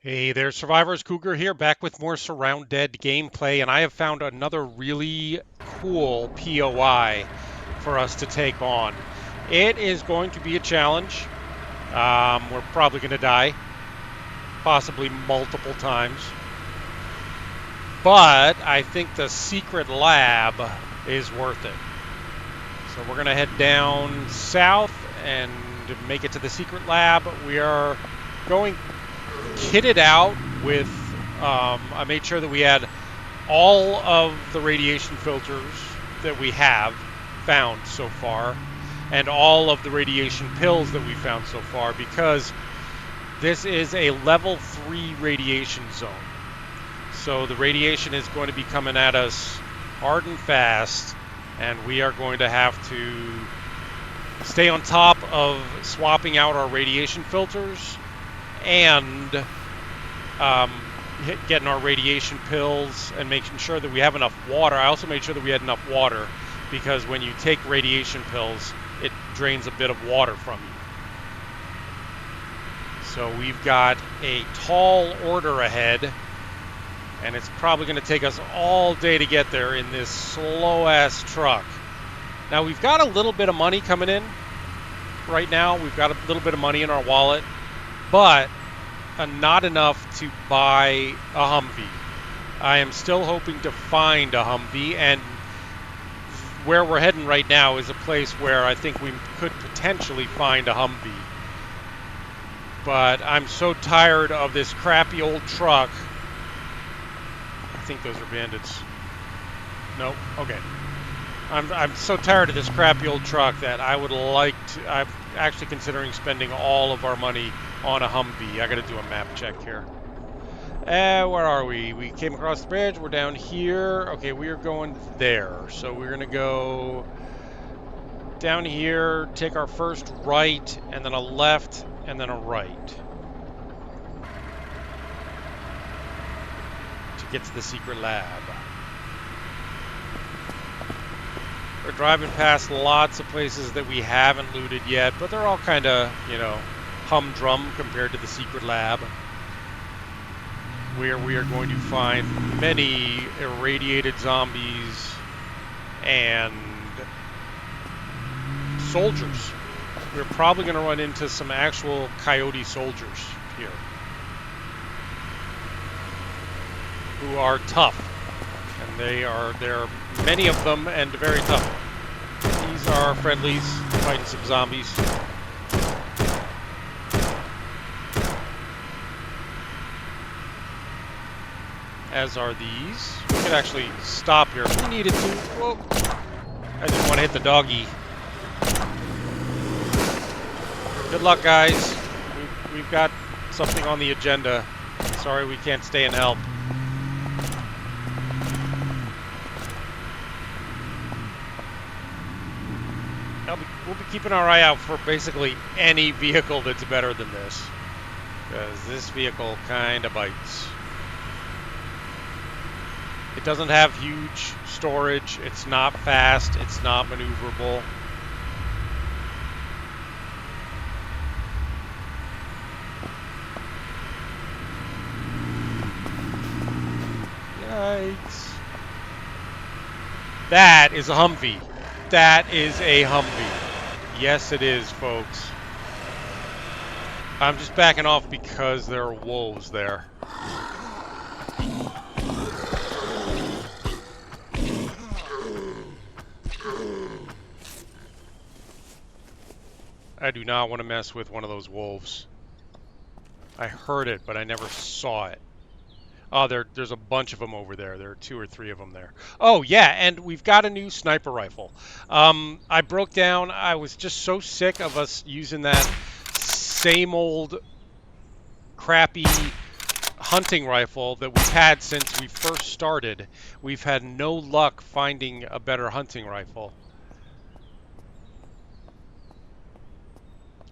Hey there, Survivors. Cougar here, back with more SURROUNDEAD gameplay, and I have found another really cool POI for us to take on. It is going to be a challenge. We're probably going to die, possibly multiple times, but I think the secret lab is worth it. So we're going to head down south and make it to the secret lab. We are going kitted out with, I made sure that we had all of the radiation filters that we have found so far and all of the radiation pills that we found so far, because this is a level 3 radiation zone. So the radiation is going to be coming at us hard and fast, and we are going to have to stay on top of swapping out our radiation filters and getting our radiation pills and making sure that we have enough water. I also made sure that we had enough water, because when you take radiation pills, it drains a bit of water from you. So we've got a tall order ahead, and it's probably going to take us all day to get there in this slow-ass truck. Now, we've got a little bit of money coming in right now. We've got a little bit of money in our wallet, but not enough to buy a Humvee. I am still hoping to find a Humvee, and where we're heading right now is a place where I think we could potentially find a Humvee. But I'm so tired of this crappy old truck. I think those are bandits. No? Okay. I'm so tired of this crappy old truck that I would like to... I'm actually considering spending all of our money on a Humvee. I gotta do a map check here. Where are we? We came across the bridge. We're down here. Okay, we are going there. So we're gonna go down here, take our first right, and then a left, and then a right to get to the secret lab. We're driving past lots of places that we haven't looted yet, but they're all kind of, you know, humdrum compared to the secret lab, where we are going to find many irradiated zombies and soldiers. We're probably going to run into some actual coyote soldiers here who are tough. And there are many of them and very tough. These are friendlies fighting some zombies. As are these. We could actually stop here if we needed to. Whoa. I didn't want to hit the doggy. Good luck, guys. We've got something on the agenda. Sorry we can't stay and help. We'll be keeping our eye out for basically any vehicle that's better than this, because this vehicle kind of bites. It doesn't have huge storage, it's not fast, it's not maneuverable. Yikes. That is a Humvee. That is a Humvee. Yes, it is, folks. I'm just backing off because there are wolves there. I do not want to mess with one of those wolves. I heard it, but I never saw it. Oh, there's a bunch of them over there. There are 2 or 3 of them there. Oh, yeah, and we've got a new sniper rifle. I broke down. I was just so sick of us using that same old crappy hunting rifle that we've had since we first started. We've had no luck finding a better hunting rifle.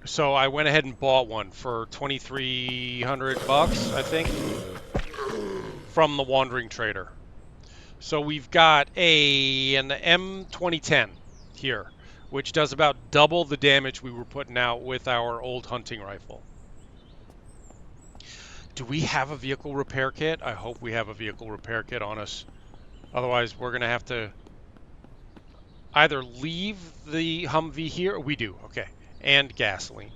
So I went ahead and bought one for $2,300, I think, from the Wandering Trader. So we've got an M2010 here, which does about double the damage we were putting out with our old hunting rifle. Do we have a vehicle repair kit? I hope we have a vehicle repair kit on us. Otherwise, we're going to have to either leave the Humvee here. We do, okay. And gasoline.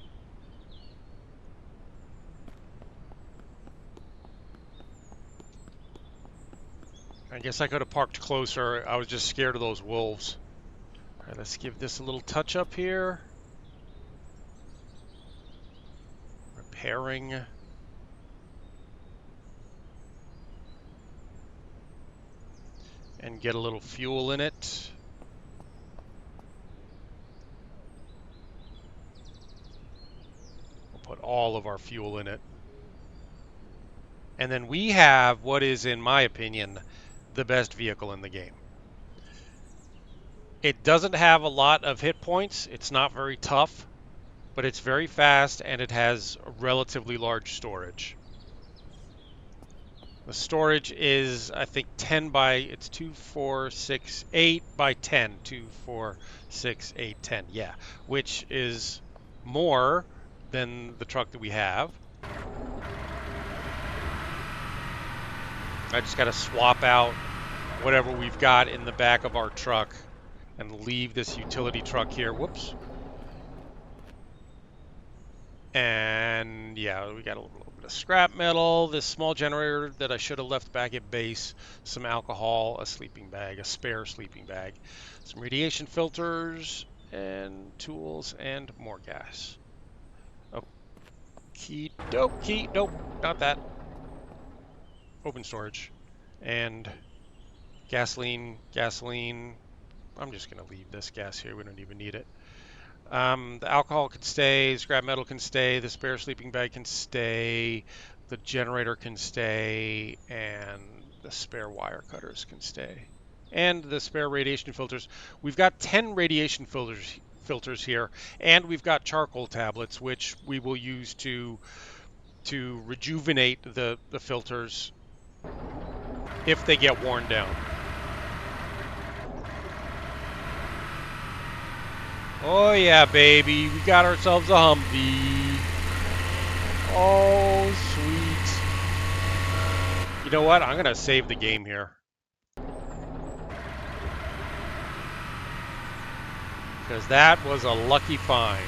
I guess I could have parked closer. I was just scared of those wolves. All right, let's give this a little touch up here. Repairing. And get a little fuel in it. We'll put all of our fuel in it. And then we have what is, in my opinion, the best vehicle in the game. It doesn't have a lot of hit points. It's not very tough, but it's very fast and it has relatively large storage. The storage is, I think, 10 by, it's 2, 4, 6, 8 by 10. 2, 4, 6, 8, 10. Yeah, which is more than the truck that we have. I just got to swap out whatever we've got in the back of our truck and leave this utility truck here. Whoops. And yeah, we got a little bit of scrap metal, this small generator that I should have left back at base, some alcohol, a sleeping bag, a spare sleeping bag, some radiation filters, and tools, and more gas. Okie dokie. Nope, not that. Open storage. And gasoline. I'm just going to leave this gas here. We don't even need it. The alcohol can stay, scrap metal can stay, the spare sleeping bag can stay, the generator can stay, and the spare wire cutters can stay. And the spare radiation filters. We've got 10 radiation filters here, and we've got charcoal tablets, which we will use to rejuvenate the filters if they get worn down. Oh yeah, baby, we got ourselves a Humvee. Oh, sweet. You know what? I'm gonna save the game here. Because that was a lucky find.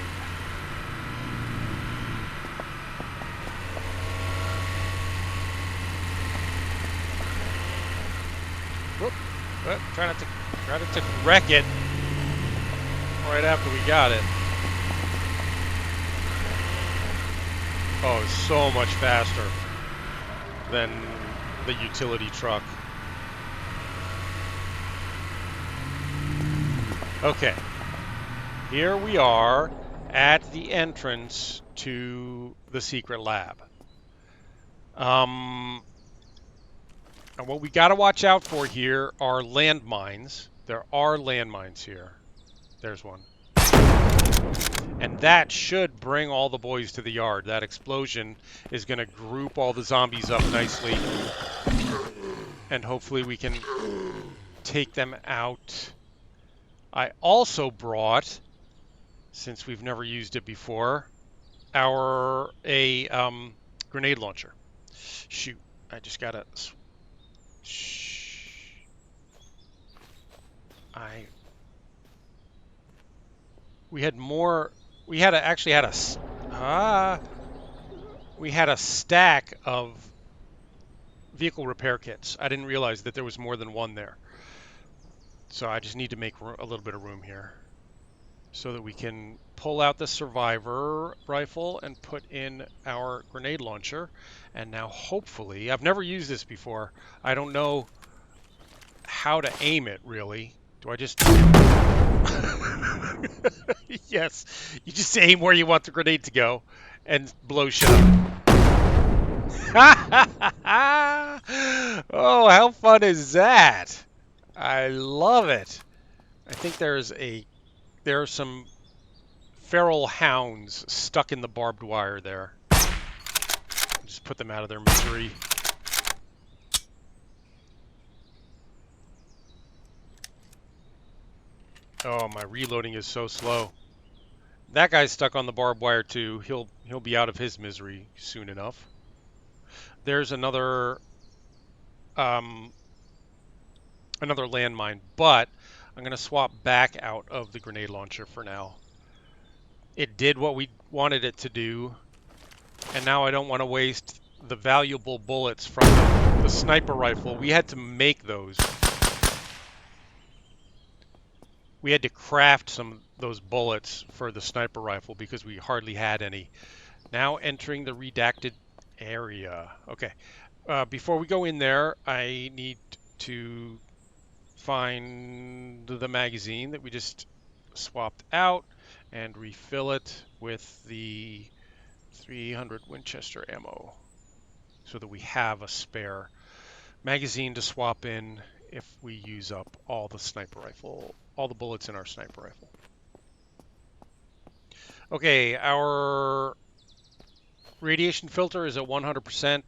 Whoop. Well, try not to wreck it right after we got it. Oh, so much faster than the utility truck. Okay, here we are at the entrance to the secret lab. And what we got to watch out for here are landmines. There are landmines here. There's one. And that should bring all the boys to the yard. That explosion is going to group all the zombies up nicely. And hopefully we can take them out. I also brought, since we've never used it before, a grenade launcher. Shoot, I just got to... We had a stack of vehicle repair kits. I didn't realize that there was more than one there. So I just need to make a little bit of room here so that we can pull out the survivor rifle and put in our grenade launcher. And now hopefully, I've never used this before. I don't know how to aim it really. Do I just... Yes, you just aim where you want the grenade to go and blow shit up. Oh, how fun is that? I love it. I think there are some feral hounds stuck in the barbed wire there. Just put them out of their misery. Oh, my reloading is so slow. That guy's stuck on the barbed wire too. He'll be out of his misery soon enough. there's another another landmine, but I'm going to swap back out of the grenade launcher for now. It did what we wanted it to do, and now I don't want to waste the valuable bullets from the sniper rifle. We had to make those. We had to craft some of those bullets for the sniper rifle because we hardly had any. Now entering the redacted area. Okay. Before we go in there, I need to find the magazine that we just swapped out and refill it with the 300 Winchester ammo so that we have a spare magazine to swap in if we use up all the sniper rifle, all the bullets in our sniper rifle. Okay, our radiation filter is at 100%.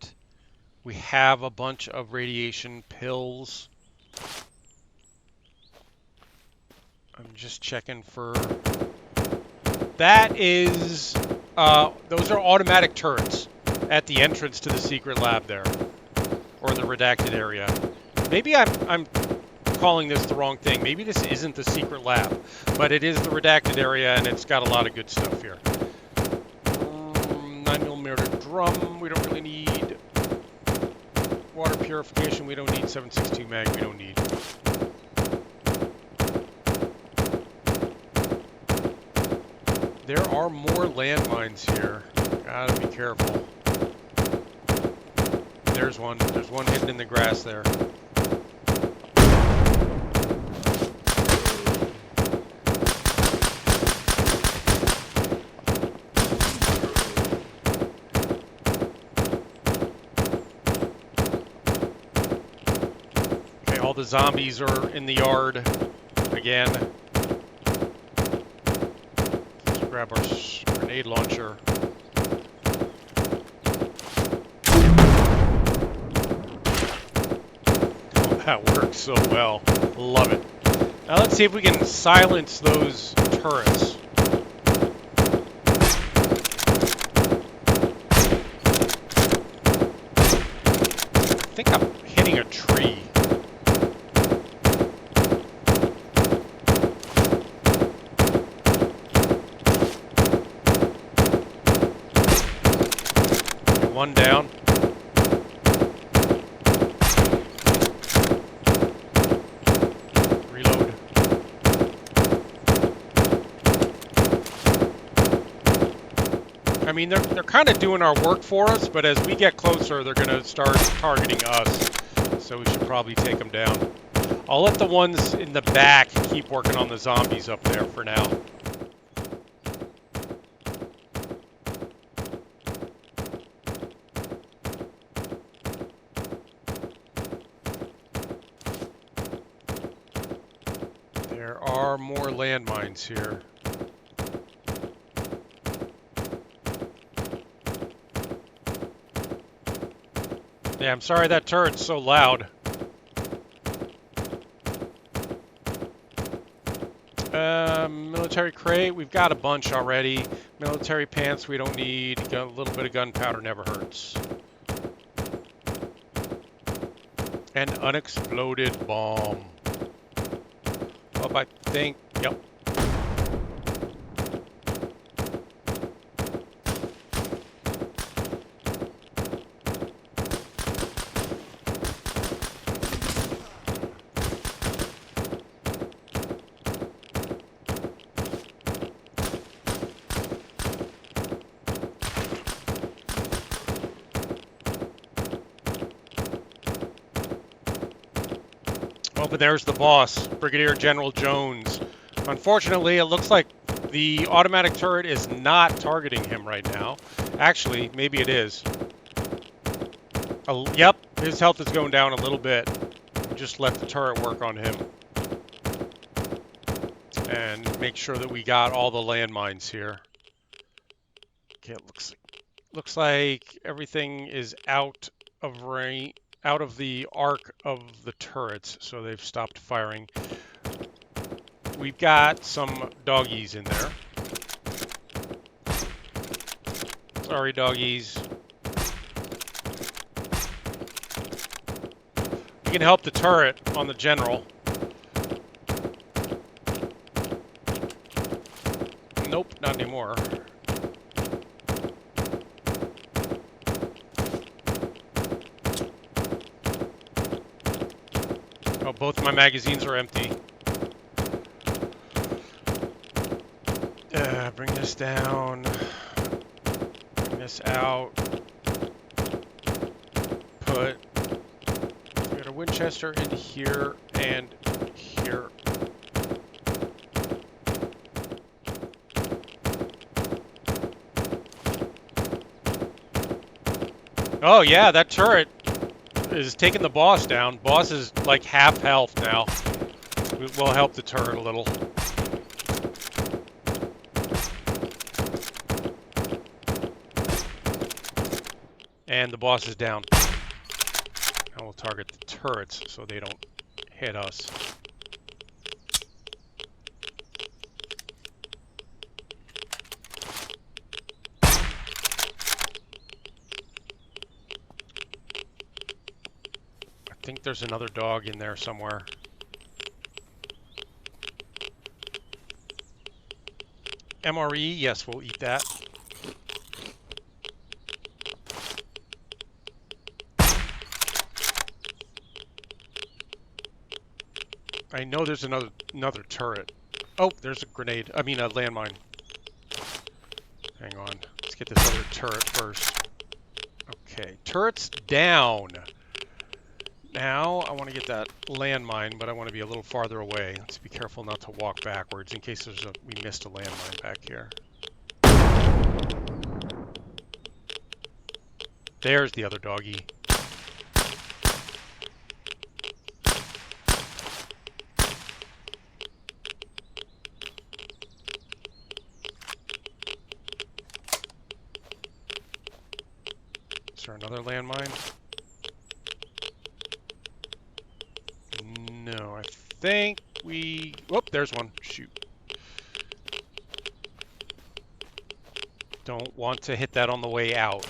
We have a bunch of radiation pills. I'm just checking for... That is... those are automatic turrets at the entrance to the secret lab there, or the redacted area. Maybe I'm calling this the wrong thing. Maybe this isn't the secret lab, but it is the redacted area, and it's got a lot of good stuff here. 9mm drum, we don't really need. Water purification, we don't need. 7.62 mag, we don't need. There are more landmines here. Gotta be careful. There's one. There's one hidden in the grass there. Okay, all the zombies are in the yard again. Let's grab our grenade launcher. That works so well. Love it. Now let's see if we can silence those turrets. I think I'm hitting a tree. Okay, one down. I mean, they're kind of doing our work for us, but as we get closer, they're going to start targeting us. So we should probably take them down. I'll let the ones in the back keep working on the zombies up there for now. There are more landmines here. Yeah, I'm sorry that turret's so loud. Military crate, we've got a bunch already. Military pants, we don't need. A little bit of gunpowder never hurts. An unexploded bomb. Well, I think, yep. Oh, but there's the boss, Brigadier General Jones. Unfortunately, it looks like the automatic turret is not targeting him right now. Actually, maybe it is. Oh, yep, his health is going down a little bit. Just let the turret work on him. And make sure that we got all the landmines here. Okay, it looks like everything is out of range. Out of the arc of the turrets, so they've stopped firing. We've got some doggies in there. Sorry, doggies. can help the turret on the general. Nope, not anymore. Oh, both my magazines are empty. Bring this down. Bring this out. Put a Winchester in here and here. Oh yeah, that turret is taking the boss down. Boss is like half health now. We'll help the turret a little. And the boss is down. Now we'll target the turrets so they don't hit us. I think there's another dog in there somewhere. MRE, yes, we'll eat that. I know there's another turret. Oh, there's a grenade. I mean a landmine. Hang on. Let's get this other turret first. Okay, turret's down. Now I want to get that landmine, but I want to be a little farther away. Let's be careful not to walk backwards in case we missed a landmine back here. There's the other doggy. Is there another landmine? No, I think we... Whoop, there's one. Shoot. Don't want to hit that on the way out.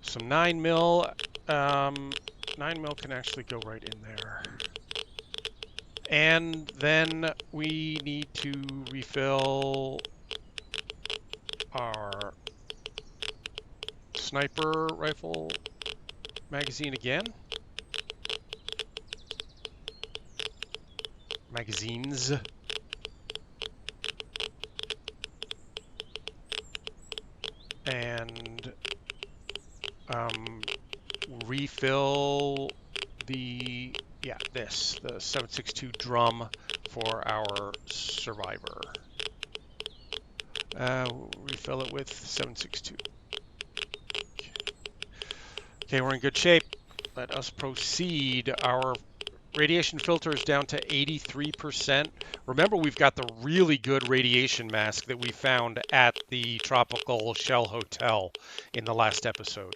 Some 9mm. 9mm can actually go right in there. And then we need to refill our sniper rifle magazine again. Magazines. And refill the the 7.62 drum for our survivor. Refill it with 7.62. Okay, we're in good shape. Let us proceed. Our radiation filter is down to 83%. Remember, we've got the really good radiation mask that we found at the Tropical Shell Hotel in the last episode.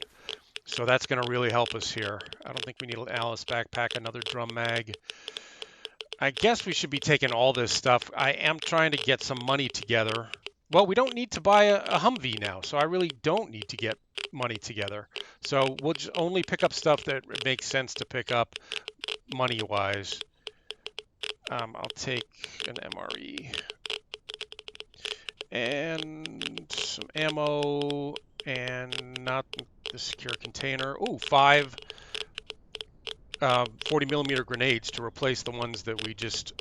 So that's going to really help us here. I don't think we need an Alice backpack, another drum mag. I guess we should be taking all this stuff. I am trying to get some money together. Well, we don't need to buy a Humvee now, so I really don't need to get money together. So we'll just only pick up stuff that makes sense to pick up money-wise. I'll take an MRE. And some ammo, and not the secure container. Oh, 5 40mm grenades to replace the ones that we just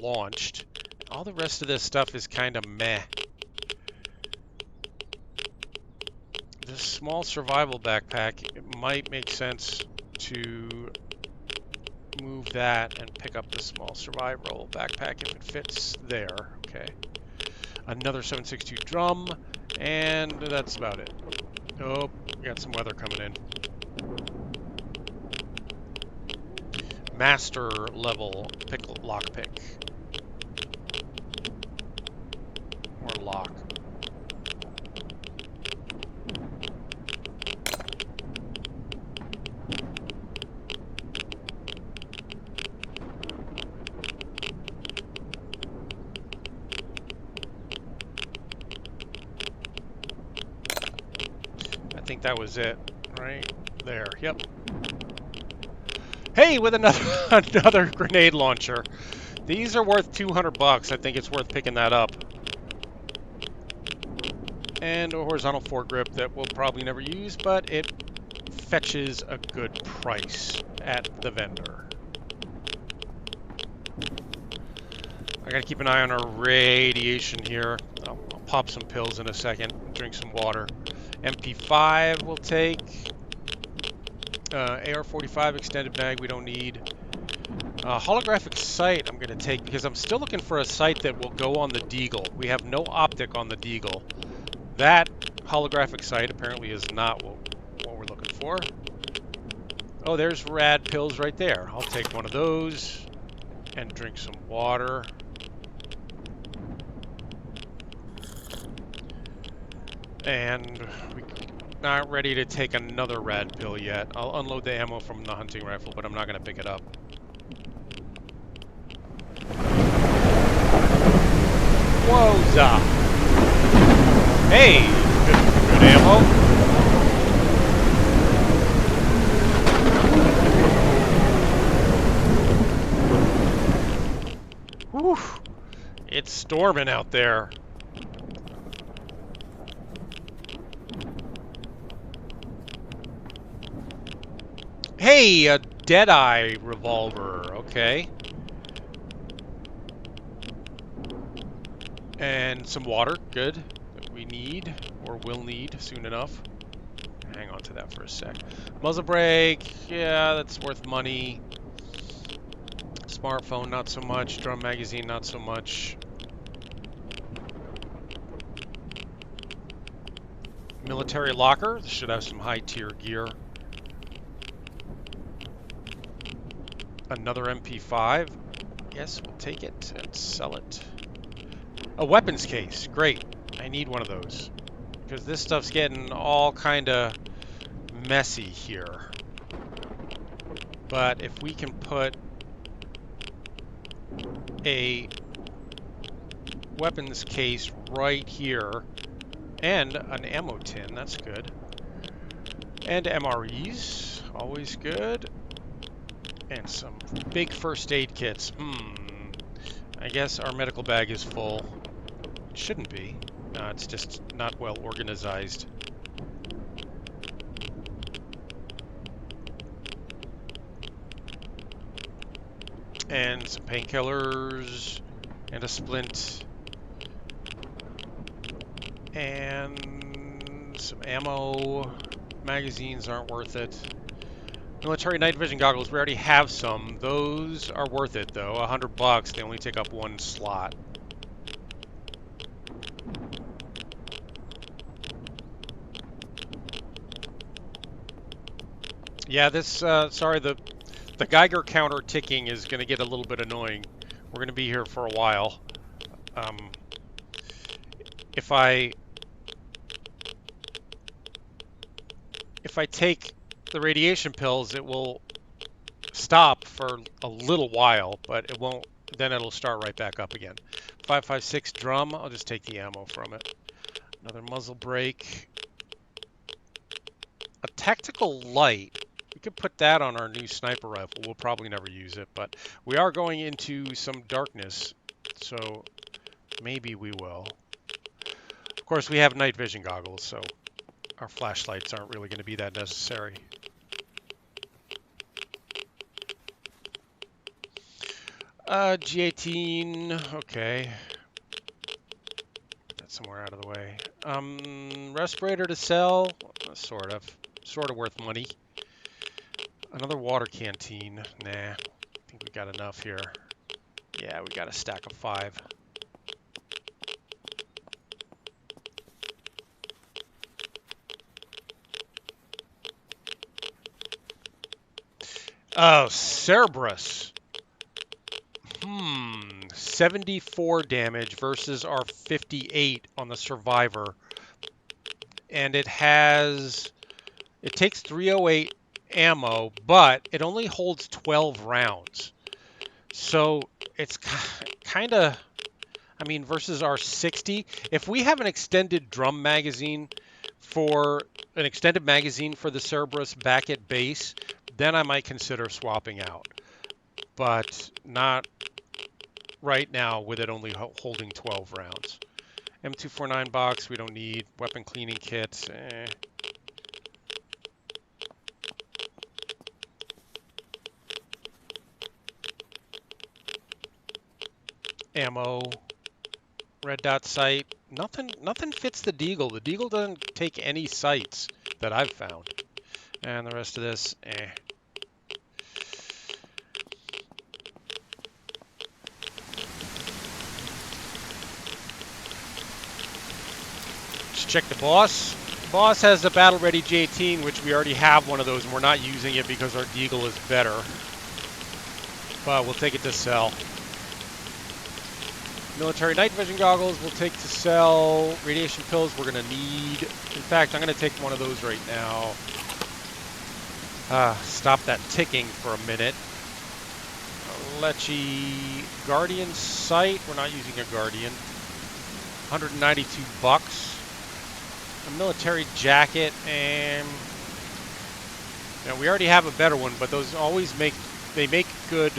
launched. All the rest of this stuff is kind of meh. This small survival backpack, it might make sense to move that and pick up the small survival backpack if it fits there. Okay. Another 7.62 drum, and that's about it. Oh, we got some weather coming in. Master level lockpick. Or lock. think that was it. Right there. Yep. Hey, with another another grenade launcher. These are worth 200 bucks. I think it's worth picking that up. And a horizontal foregrip that we'll probably never use, but it fetches a good price at the vendor. I gotta keep an eye on our radiation here. I'll pop some pills in a second, drink some water. MP5 we'll take. AR-45 extended mag we don't need. Holographic sight I'm going to take because I'm still looking for a sight that will go on the Deagle. We have no optic on the Deagle. That holographic sight apparently is not what we're looking for. Oh, there's rad pills right there. I'll take one of those and drink some water. And we're not ready to take another rad pill yet. I'll unload the ammo from the hunting rifle, but I'm not going to pick it up. Whoa-za! Hey! Good ammo. Whew! It's storming out there. Hey, a Deadeye revolver. Okay. And some water. Good. That we need, or will need, soon enough. Hang on to that for a sec. Muzzle brake. Yeah, that's worth money. Smartphone, not so much. Drum magazine, not so much. Military locker. This should have some high-tier gear. Another MP5. Yes, we'll take it and sell it. A weapons case. Great. I need one of those. Because this stuff's getting all kind of messy here. But if we can put a weapons case right here and an ammo tin, that's good. And MREs, always good. And some big first aid kits. I guess our medical bag is full. It shouldn't be. No, it's just not well organized. And some painkillers. And a splint. And some ammo. Magazines aren't worth it. Military night vision goggles, we already have some. Those are worth it though. 100 bucks, they only take up one slot. Yeah, this, sorry, the Geiger counter ticking is going to get a little bit annoying. We're going to be here for a while. If I take the radiation pills, it will stop for a little while, but it won't, then it'll start right back up again. 5.56 drum, I'll just take the ammo from it. Another muzzle brake. A tactical light, we could put that on our new sniper rifle. We'll probably never use it, but we are going into some darkness, so maybe we will. Of course, we have night vision goggles, so our flashlights aren't really going to be that necessary. G18, okay. Put that somewhere out of the way. Respirator to sell, sort of worth money. Another water canteen, nah, I think we got enough here. Yeah, we got a stack of 5. Oh, Cerberus. 74 damage versus our 58 on the Survivor. And it takes 308 ammo, but it only holds 12 rounds. So it's kind of, I mean, versus our 60. If we have an extended drum magazine, For an extended magazine for the Cerberus back at base, then I might consider swapping out. But not right now with it only holding 12 rounds. M249 box, we don't need. Weapon cleaning kits, Ammo, red dot sight. Nothing fits the Deagle. The Deagle doesn't take any sights that I've found. And the rest of this, Just check the boss. The boss has the battle ready J-18, which we already have one of those, and we're not using it because our Deagle is better. But we'll take it to sell. Military night vision goggles we'll take to sell. Radiation pills we're going to need. In fact, I'm going to take one of those right now. Stop that ticking for a minute. Lecce Guardian sight. We're not using a Guardian. 192 bucks. A military jacket, and you know, we already have a better one, but those always make good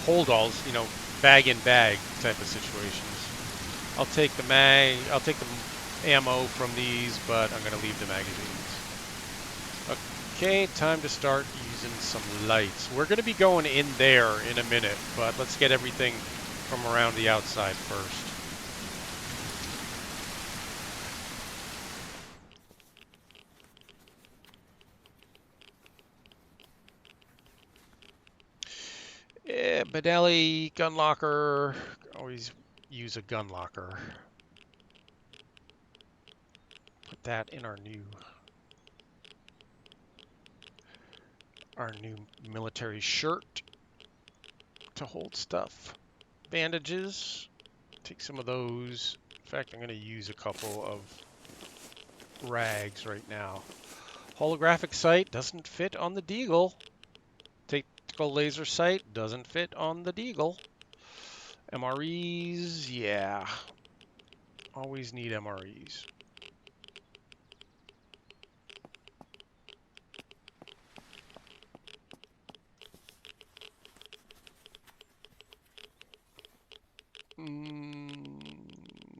hold-alls, you know, bag in bag type of situations. I'll take the ammo from these, but I'm going to leave the magazines. Okay, time to start using some lights. We're going to be going in there in a minute, but let's get everything from around the outside first. Yeah, Benelli, gun locker. Always use a gun locker. Put that in our new military shirt to hold stuff. Bandages. Take some of those. In fact, I'm going to use a couple of rags right now. Holographic sight doesn't fit on the Deagle. Tactical laser sight doesn't fit on the Deagle. MREs, yeah. Always need MREs.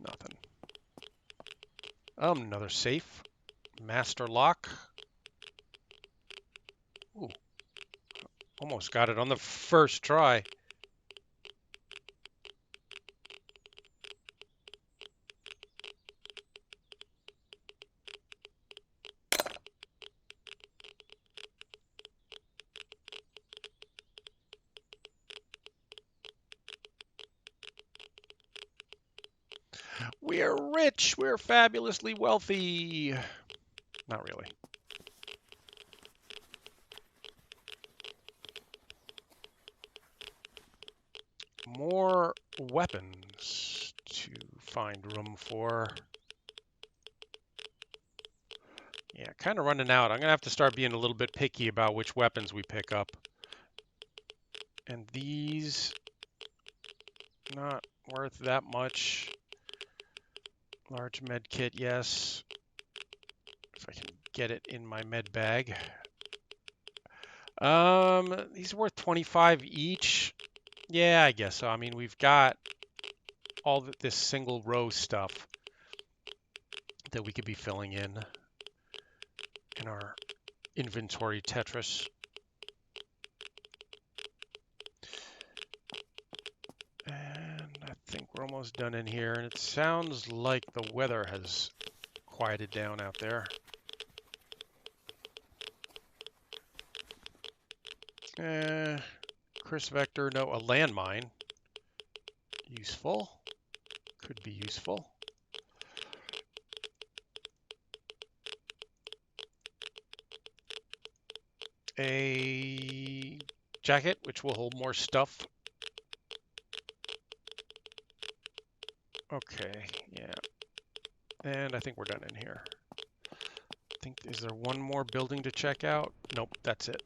Nothing. Another safe. Master lock. Ooh. Almost got it on the first try. We're rich. We're fabulously wealthy. Not really. More weapons to find room for. Yeah, kind of running out. I'm going to have to start being a little bit picky about which weapons we pick up. And these, not worth that much. Large med kit, yes. If I can get it in my med bag. These are worth 25 each. Yeah, I guess so. I mean, we've got all this single row stuff that we could be filling in our inventory Tetris. And I think we're almost done in here. And it sounds like the weather has quieted down out there. Chris Vector, no, a landmine. Useful. Could be useful. A jacket, which will hold more stuff. Okay, yeah. And I think we're done in here. Is there one more building to check out? Nope, that's it.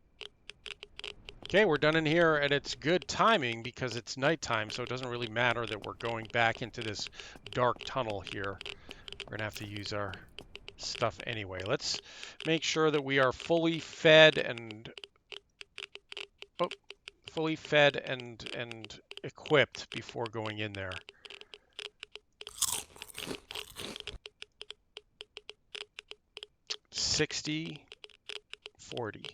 Okay, we're done in here, and it's good timing because it's nighttime, so it doesn't really matter that we're going back into this dark tunnel here. We're gonna have to use our stuff anyway. Let's make sure that we are fully fed and equipped before going in there. $60, $40.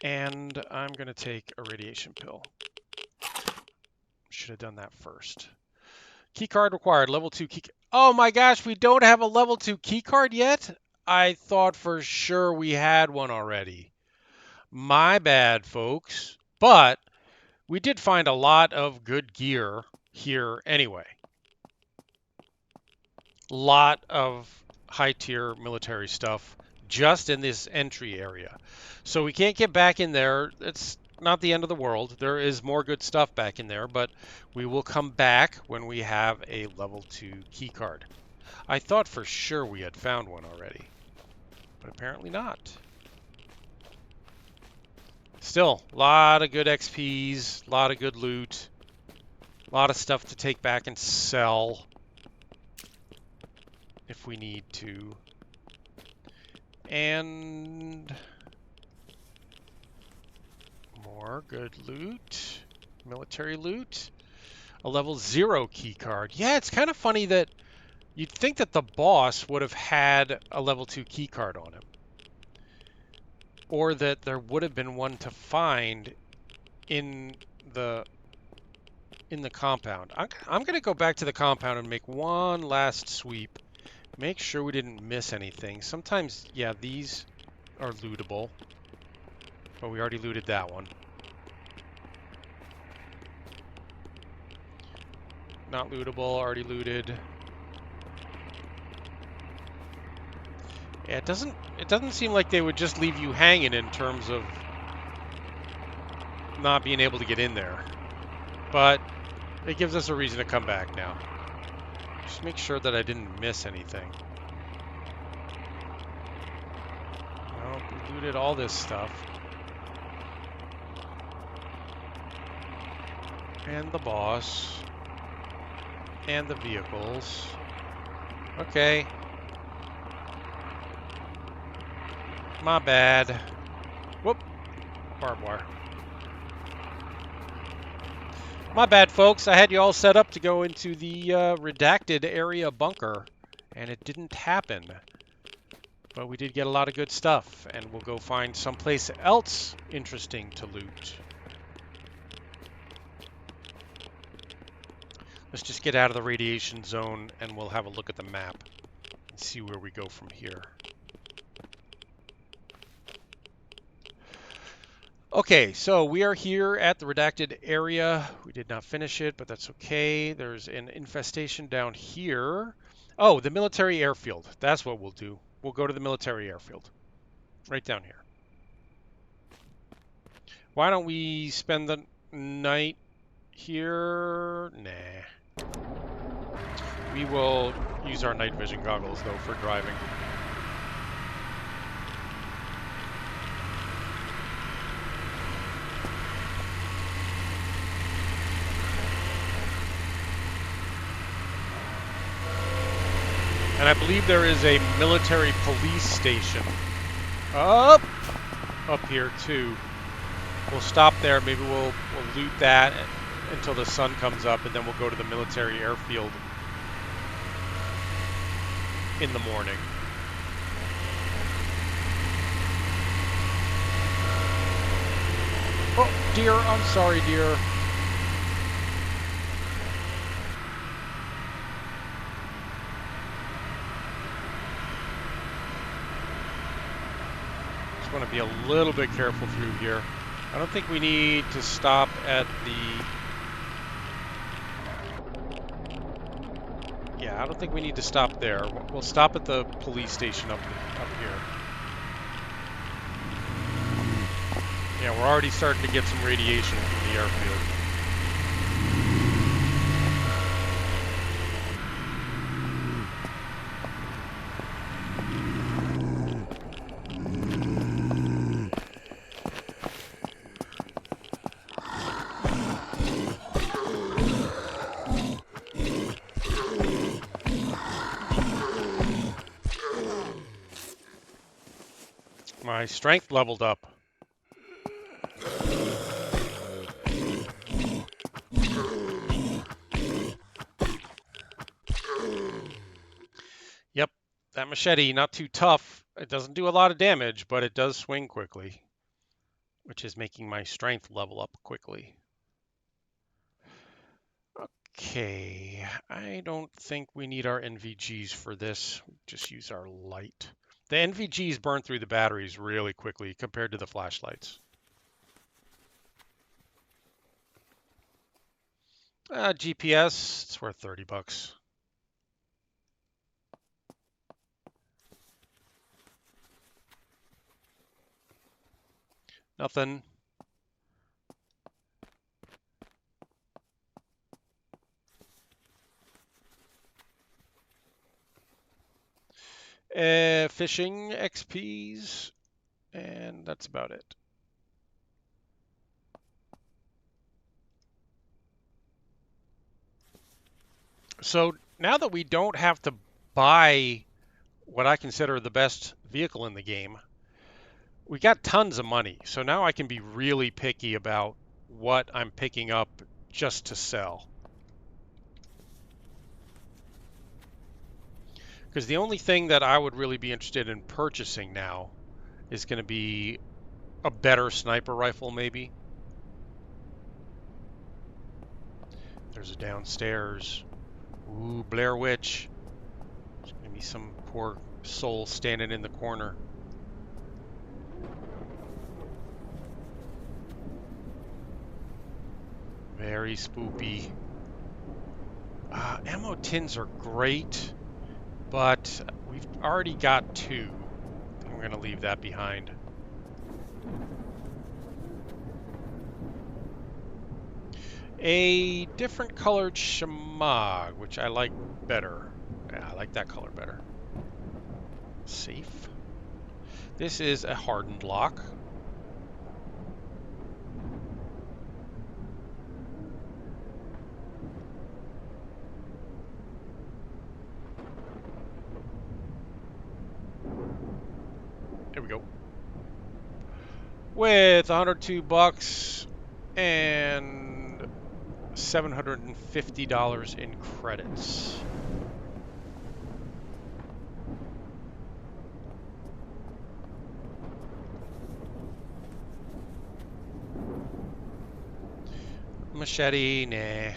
And I'm going to take a radiation pill. Should have done that first. Key card required, level 2 key. Oh my gosh, we don't have a level 2 key card yet? I thought for sure we had one already. My bad, folks. But we did find a lot of good gear here anyway. Lot of high-tier military stuff just in this entry area. So we can't get back in there. It's not the end of the world. There is more good stuff back in there, but we will come back when we have a level 2 key card. I thought for sure we had found one already, but apparently not. Still, a lot of good XPs, a lot of good loot, a lot of stuff to take back and sell if we need to. And more good loot, military loot, a level 0 key card. Yeah, it's kind of funny that you'd think that the boss would have had a level 2 key card on him, or that there would have been one to find in the compound. I'm going to go back to the compound and make one last sweep. Make sure we didn't miss anything. Sometimes, yeah, these are lootable. But we already looted that one. Not lootable, already looted. Yeah, it doesn't seem like they would just leave you hanging in terms of not being able to get in there. But it gives us a reason to come back now. Just make sure that I didn't miss anything. Well, we looted all this stuff. And the boss. And the vehicles. Okay. My bad. Whoop. Barbed wire. My bad, folks. I had you all set up to go into the redacted area bunker, and it didn't happen. But we did get a lot of good stuff, and we'll go find someplace else interesting to loot. Let's just get out of the radiation zone, and we'll have a look at the map and see where we go from here. Okay, so we are here at the redacted area. We did not finish it, but that's okay. There's an infestation down here. Oh, the military airfield. That's what we'll do. We'll go to the military airfield. Right down here. Why don't we spend the night here? Nah. We will use our night vision goggles, though, for driving. And I believe there is a military police station up here too. We'll stop there. Maybe we'll loot that until the sun comes up, and then we'll go to the military airfield in the morning. Oh, dear. I'm sorry, dear. Want to be a little bit careful through here. I don't think we need to stop at the... Yeah, I don't think we need to stop there. We'll stop at the police station up here. Yeah, we're already starting to get some radiation from the airfield. My strength leveled up. Yep, that machete, not too tough. It doesn't do a lot of damage, but it does swing quickly, which is making my strength level up quickly. Okay, I don't think we need our NVGs for this. Just use our light. The NVGs burn through the batteries really quickly compared to the flashlights. GPS, it's worth 30 bucks. Nothing. Fishing XPs, and that's about it. So now that we don't have to buy what I consider the best vehicle in the game, we got tons of money. So now I can be really picky about what I'm picking up just to sell. Because the only thing that I would really be interested in purchasing now is going to be a better sniper rifle, maybe. There's a downstairs. Ooh, Blair Witch. There's going to be some poor soul standing in the corner. Very spoopy. Ammo tins are great, but we've already got 2. We're going to leave that behind. A different colored Shamag, which I like better. Yeah, I like that color better. Safe. This is a hardened lock. There we go. With 102 bucks and $750 in credits. Machete, nah.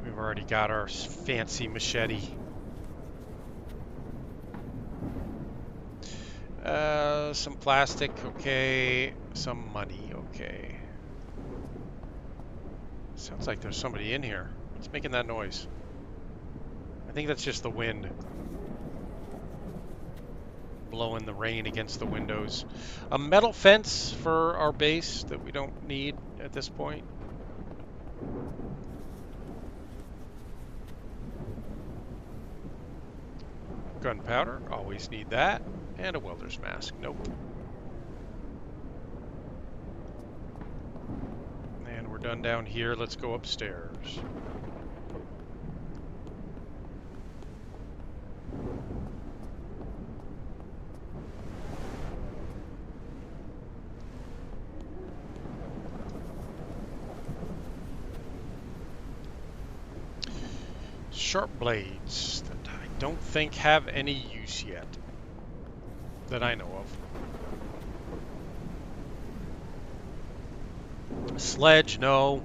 We've already got our fancy machete. Some plastic, okay. Some money, okay. Sounds like there's somebody in here. What's making that noise? I think that's just the wind blowing the rain against the windows. A metal fence for our base that we don't need at this point. Gunpowder, always need that. And a welder's mask, nope. And we're done down here, let's go upstairs. Sharp blades that I don't think have any use yet, that I know of. Sledge, no.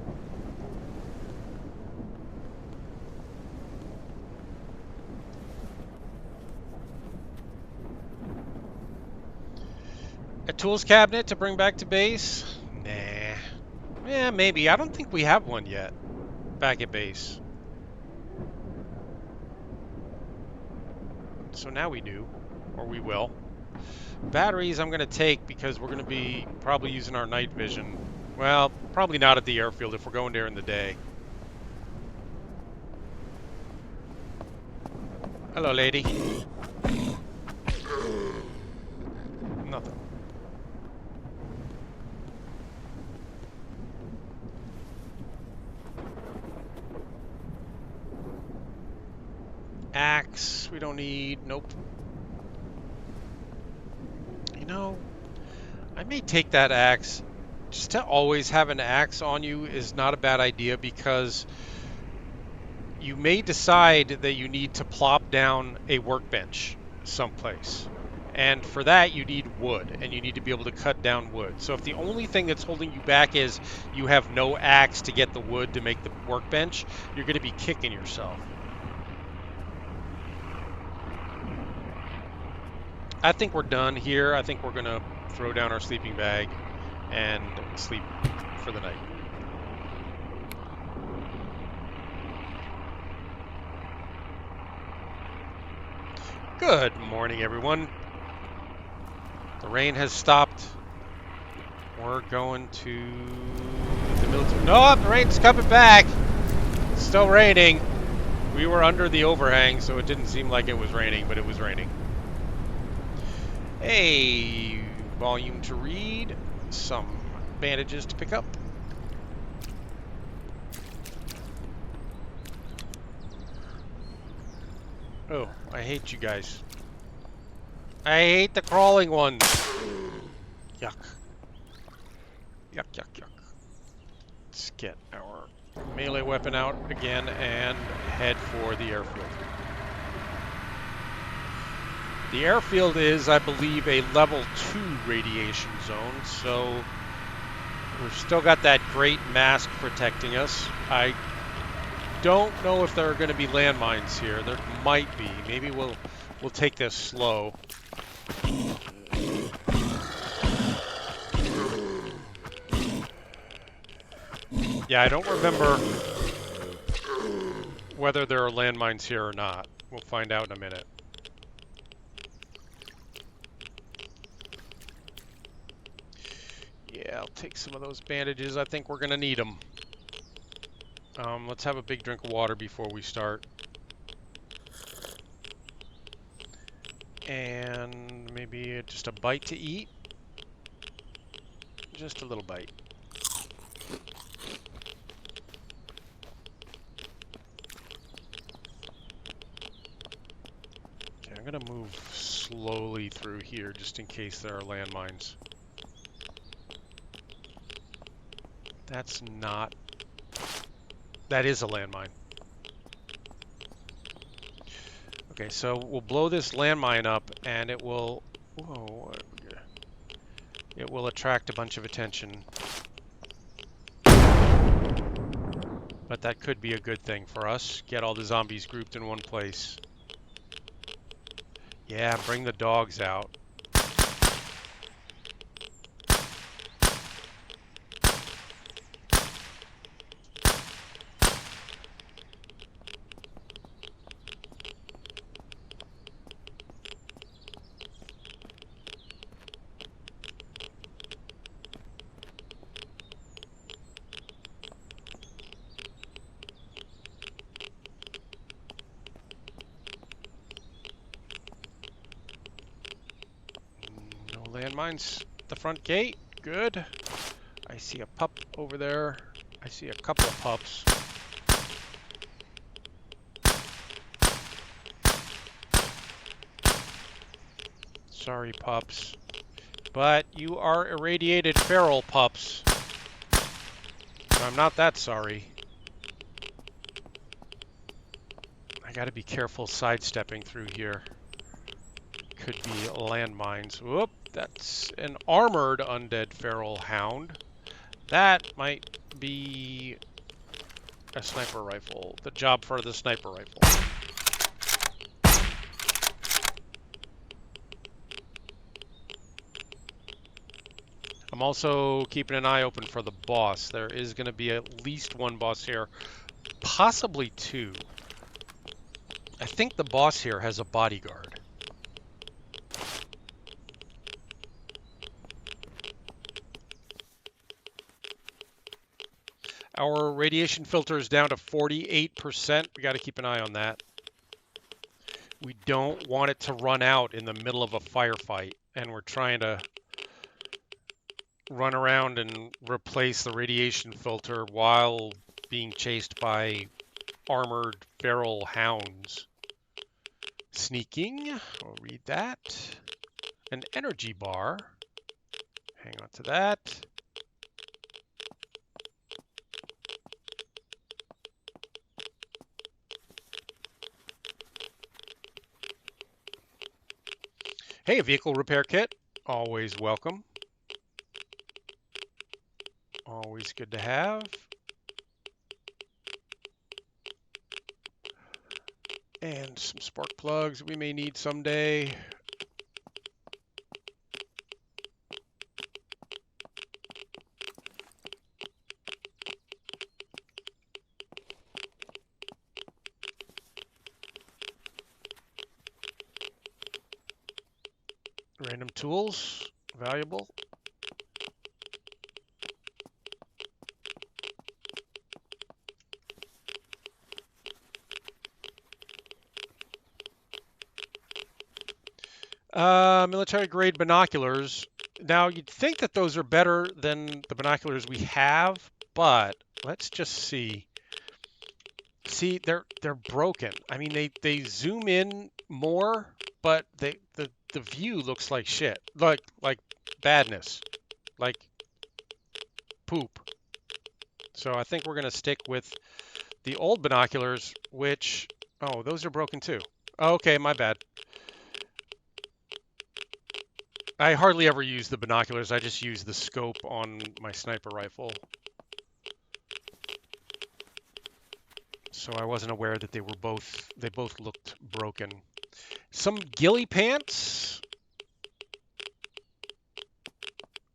A tools cabinet to bring back to base? Nah. Yeah, maybe. I don't think we have one yet back at base. So now we do, or we will. Batteries I'm going to take because we're going to be probably using our night vision. Well, probably not at the airfield if we're going there in the day. Hello, lady. Nothing. Axe, we don't need. Nope. know, I may take that axe. Just to always have an axe on you is not a bad idea because you may decide that you need to plop down a workbench someplace. And for that, you need wood, and you need to be able to cut down wood. So if the only thing that's holding you back is you have no axe to get the wood to make the workbench, you're going to be kicking yourself. I think we're done here. I think we're going to throw down our sleeping bag and sleep for the night. Good morning, everyone. The rain has stopped. We're going to the military. No, the rain's coming back. It's still raining. We were under the overhang, so it didn't seem like it was raining, but it was raining. A volume to read, some bandages to pick up. Oh, I hate you guys. I hate the crawling ones. Yuck. Yuck, yuck, yuck. Let's get our melee weapon out again and head for the airfield. The airfield is, I believe, a level 2 radiation zone, so we've still got that great mask protecting us. I don't know if there are going to be landmines here. There might be. Maybe we'll take this slow. Yeah, I don't remember whether there are landmines here or not. We'll find out in a minute. Yeah, I'll take some of those bandages. I think we're going to need them. Let's have a big drink of water before we start. And maybe just a bite to eat. Just a little bite. Okay, I'm going to move slowly through here just in case there are landmines. That's not... That is a landmine. Okay, so we'll blow this landmine up and it will... Whoa. It will attract a bunch of attention. But that could be a good thing for us. Get all the zombies grouped in one place. Yeah, bring the dogs out. Landmines at the front gate. Good. I see a pup over there. I see a couple of pups. Sorry, pups. But you are irradiated feral pups. I'm not that sorry. I gotta be careful sidestepping through here. Could be landmines. Whoop, that's an armored undead feral hound. That might be a sniper rifle. The job for the sniper rifle. I'm also keeping an eye open for the boss. There is going to be at least one boss here, possibly two. I think the boss here has a bodyguard. Our radiation filter is down to 48%. We got to keep an eye on that. We don't want it to run out in the middle of a firefight, and we're trying to run around and replace the radiation filter while being chased by armored feral hounds. Sneaking, we'll read that. an energy bar. Hang on to that. Hey, a vehicle repair kit. Always welcome. Always good to have. And some spark plugs we may need someday. Random tools, valuable. Military grade binoculars. Now you'd think that those are better than the binoculars we have, but let's just see. See, they're broken. I mean, they zoom in more, but the view looks like shit, like badness, like poop. So I think we're gonna stick with the old binoculars, which, oh, those are broken too. Okay, my bad. I hardly ever use the binoculars. I just use the scope on my sniper rifle. So I wasn't aware that they both looked broken. Some ghillie pants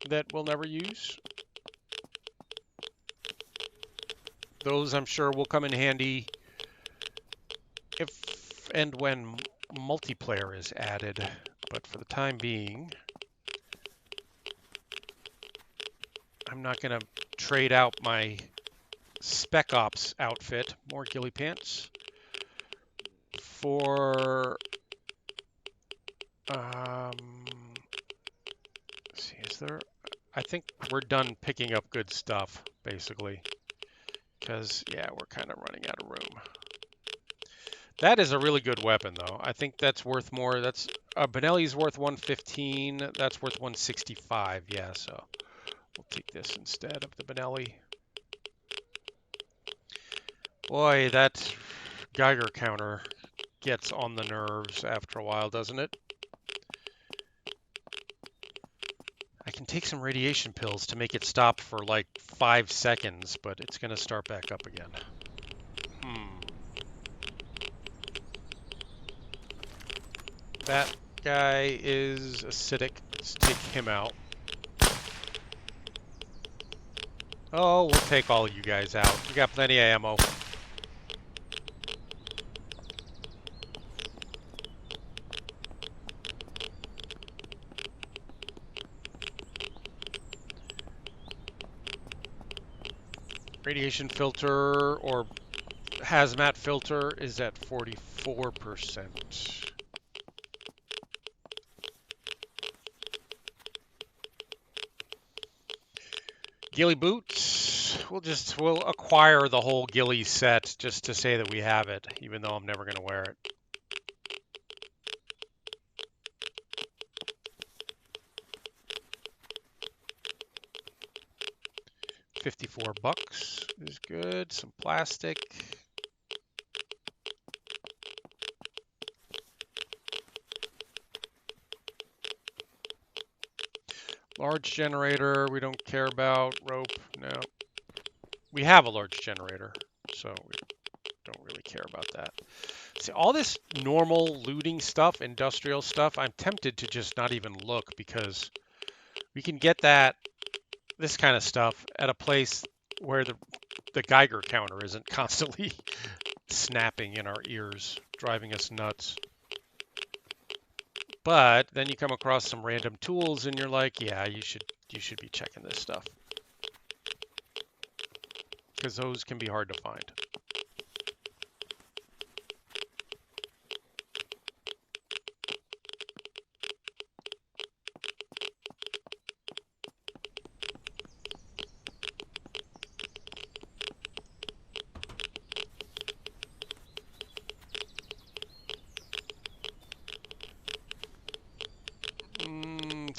that we'll never use. Those I'm sure will come in handy if and when multiplayer is added. But for the time being, I'm not going to trade out my Spec Ops outfit, more ghillie pants, for let's see, is there, I think we're done picking up good stuff, basically, because, yeah, we're kind of running out of room. That is a really good weapon, though. I think that's worth more. That's Benelli's worth 115. That's worth 165. Yeah, so we'll take this instead of the Benelli. Boy, that Geiger counter gets on the nerves after a while, doesn't it? I can take some radiation pills to make it stop for like 5 seconds, but it's going to start back up again. That guy is acidic. Let's take him out. Oh, we'll take all of you guys out. We got plenty of ammo. Radiation filter or hazmat filter is at 44%. Ghillie boots. We'll acquire the whole ghillie set just to say that we have it, even though I'm never going to wear it. $54 is good. Some plastic. Large generator, we don't care about. Rope, no. We have a large generator, so we don't really care about that. See, all this normal looting stuff, industrial stuff, I'm tempted to just not even look because we can get this kind of stuff at a place where the Geiger counter isn't constantly snapping in our ears, driving us nuts. But then you come across some random tools and you're like, yeah, you should be checking this stuff. Because those can be hard to find.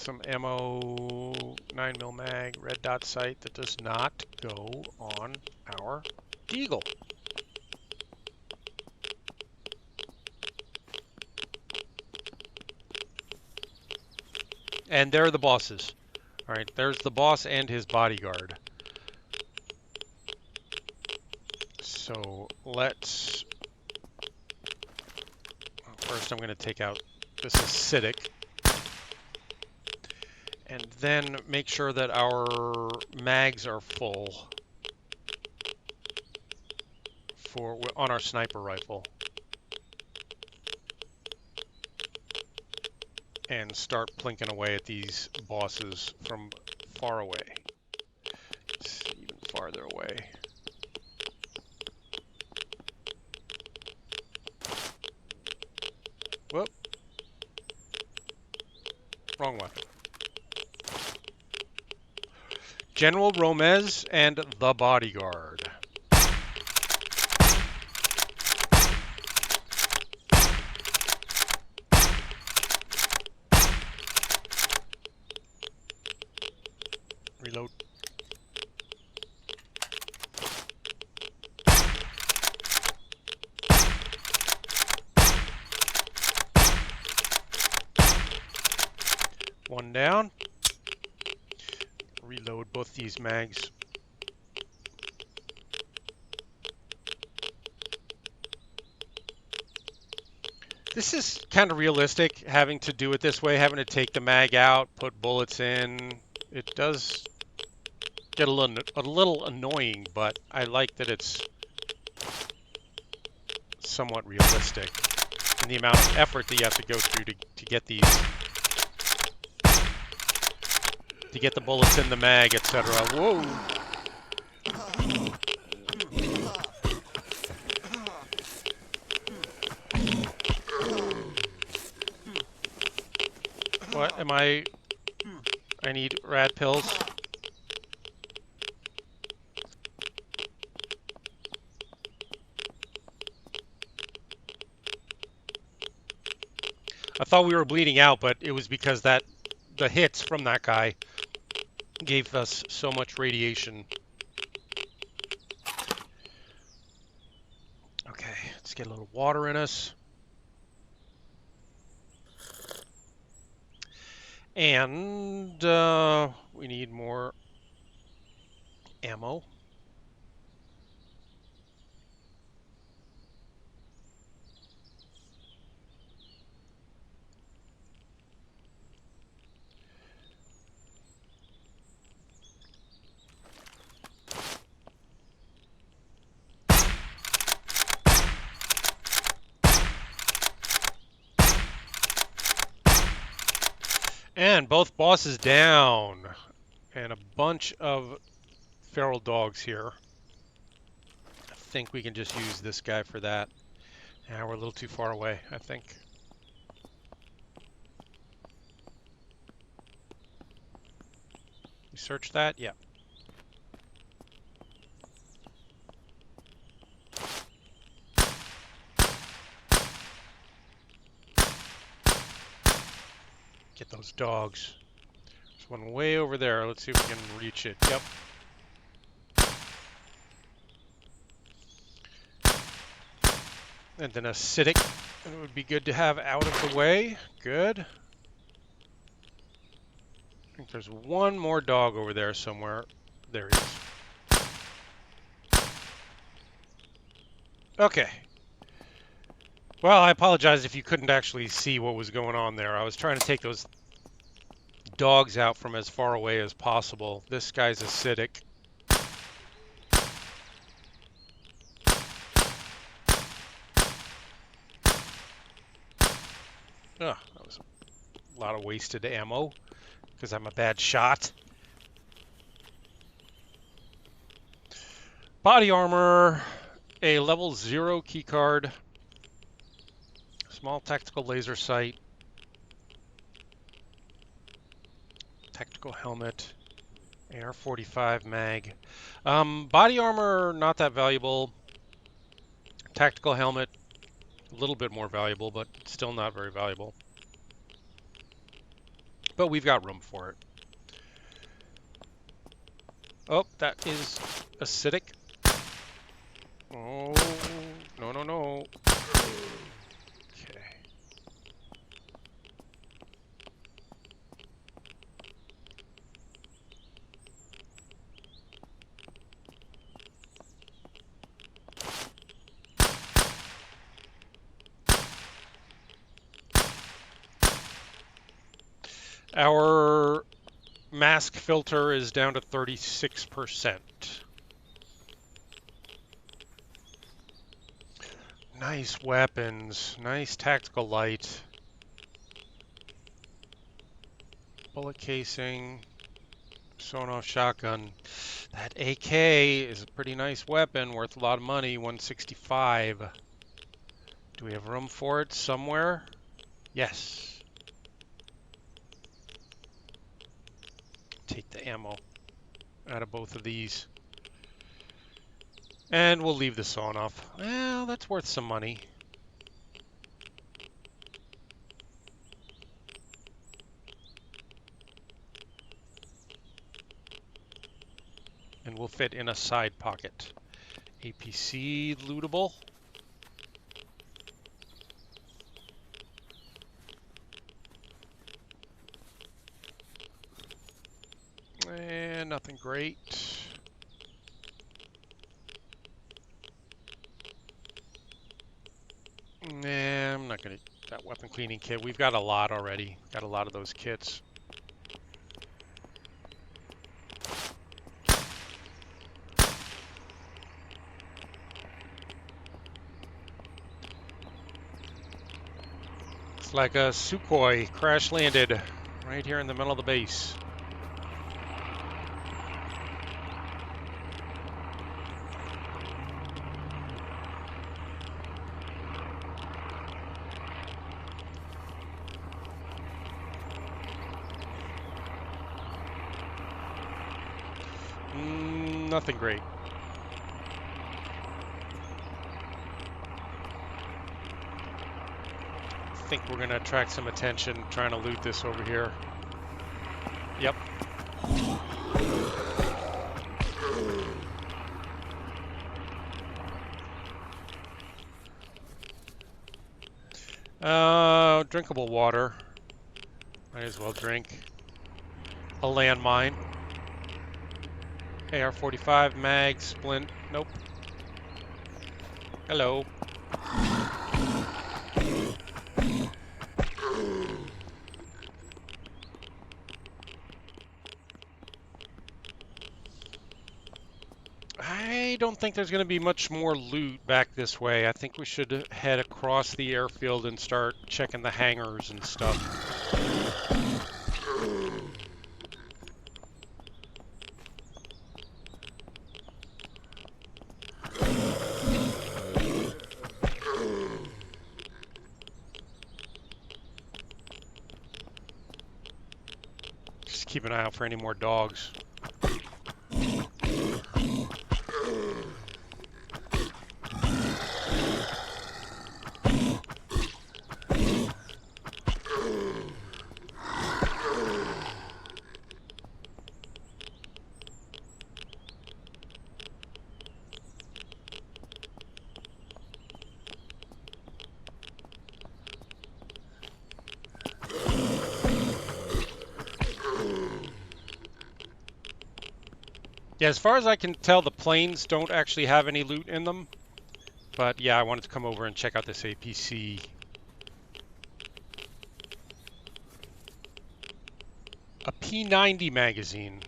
some ammo, 9mm mag, red dot sight that does not go on our Deagle. And there are the bosses. All right, there's the boss and his bodyguard. So let's... First I'm going to take out this acidic. And then make sure that our mags are full on our sniper rifle. And start plinking away at these bosses from far away. It's even farther away. Whoop. Wrong weapon. General Romez and the bodyguard. Reload. One down. Reload both these mags. This is kind of realistic, having to do it this way, having to take the mag out, put bullets in. It does get a little annoying, but I like that it's somewhat realistic. And the amount of effort that you have to go through to get these, to get the bullets in the mag, etc. Whoa! What am I need rad pills. I thought we were bleeding out, but it was because the hits from that guy gave us so much radiation. Okay, let's get a little water in us. And we need more ammo. And both bosses down. And a bunch of feral dogs here. I think we can just use this guy for that. Yeah, we're a little too far away, I think. You search that? Yeah. Get those dogs. There's one way over there. Let's see if we can reach it. Yep. And an acidic. It would be good to have out of the way. Good. I think there's one more dog over there somewhere. There he is. Okay. Well, I apologize if you couldn't actually see what was going on there. I was trying to take those dogs out from as far away as possible. This guy's acidic. Oh, that was a lot of wasted ammo because I'm a bad shot. Body armor, a level 0 keycard, small tactical laser sight, tactical helmet, AR-45 mag. Body armor, not that valuable. Tactical helmet, a little bit more valuable, but still not very valuable. but we've got room for it. Oh, that is acidic. Oh, no, no, no. Okay. Our mask filter is down to 36%. Nice weapons. Nice tactical light. Bullet casing. Sawn-off shotgun. That AK is a pretty nice weapon, worth a lot of money, 165. Do we have room for it somewhere? Yes. Take the ammo out of both of these. And we'll leave the sawn-off. Well, that's worth some money. And will fit in a side pocket. APC lootable. And nothing great. Nah, I'm not gonna. That weapon cleaning kit. We've got a lot already. Got a lot of those kits. It's like a Sukhoi crash landed right here in the middle of the base. Nothing great. I think we're gonna attract some attention trying to loot this over here. Yep. Drinkable water. Might as well drink. A landmine. AR-45, mag, splint. Nope. Hello. I don't think there's going to be much more loot back this way. I think we should head across the airfield and start checking the hangars and stuff. Just keep an eye out for any more dogs. Yeah, as far as I can tell, the planes don't actually have any loot in them. But yeah, I wanted to come over and check out this APC. A P90 magazine.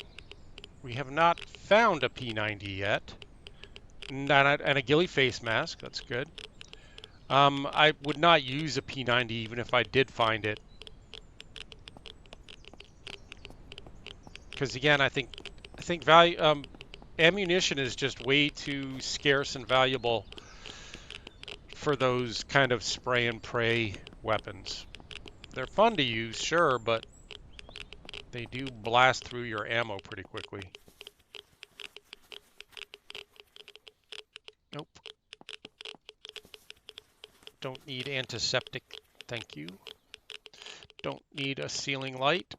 We have not found a P90 yet. And a ghillie face mask, that's good. I would not use a P90 even if I did find it. Because again, I think ammunition is just way too scarce and valuable for those kind of spray and pray weapons. They're fun to use, sure, but they do blast through your ammo pretty quickly. Nope. Don't need antiseptic, thank you. Don't need a ceiling light.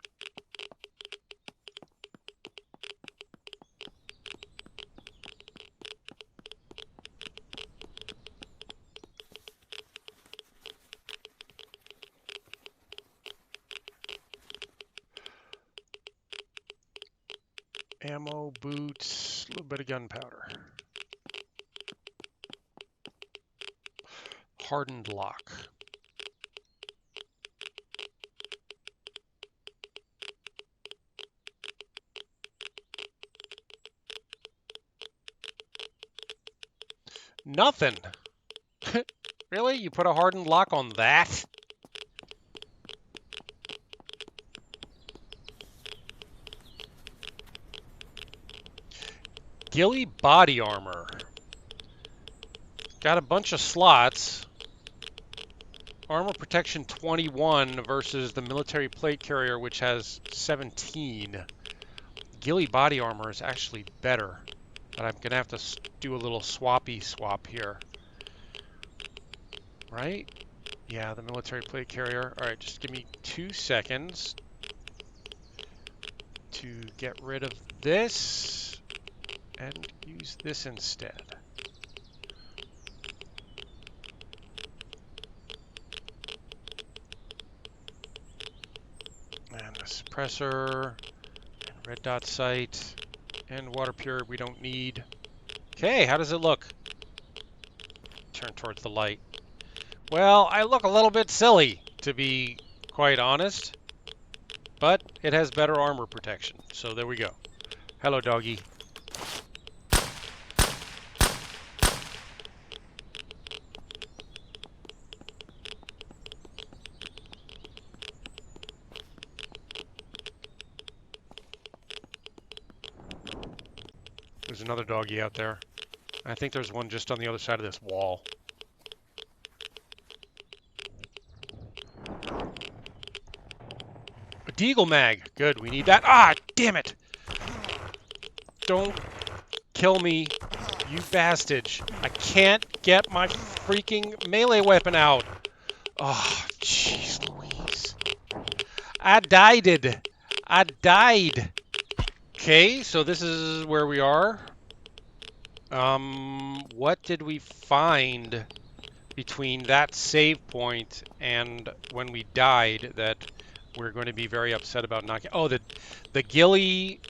Ammo, boots, a little bit of gunpowder. Hardened lock. Nothing. Really? You put a hardened lock on that? Ghillie body armor. Got a bunch of slots. Armor protection 21 versus the military plate carrier, which has 17. Ghillie body armor is actually better, but I'm going to have to do a little swappy swap here. Right? Yeah, the military plate carrier. All right, just give me 2 seconds to get rid of this and use this instead. And the suppressor, and red dot sight, and water pure we don't need. Okay, how does it look? Turn towards the light. Well, I look a little bit silly, to be quite honest, but it has better armor protection, so there we go. Hello, doggy. There's another doggy out there. I think there's one just on the other side of this wall. A deagle mag. Good, we need that. Ah, damn it. Don't kill me, you bastard. I can't get my freaking melee weapon out. Oh, jeez Louise. I died. I died. Okay, so this is where we are. What did we find between that save point and when we died that we're going to be very upset about not getting? Oh, the ghillie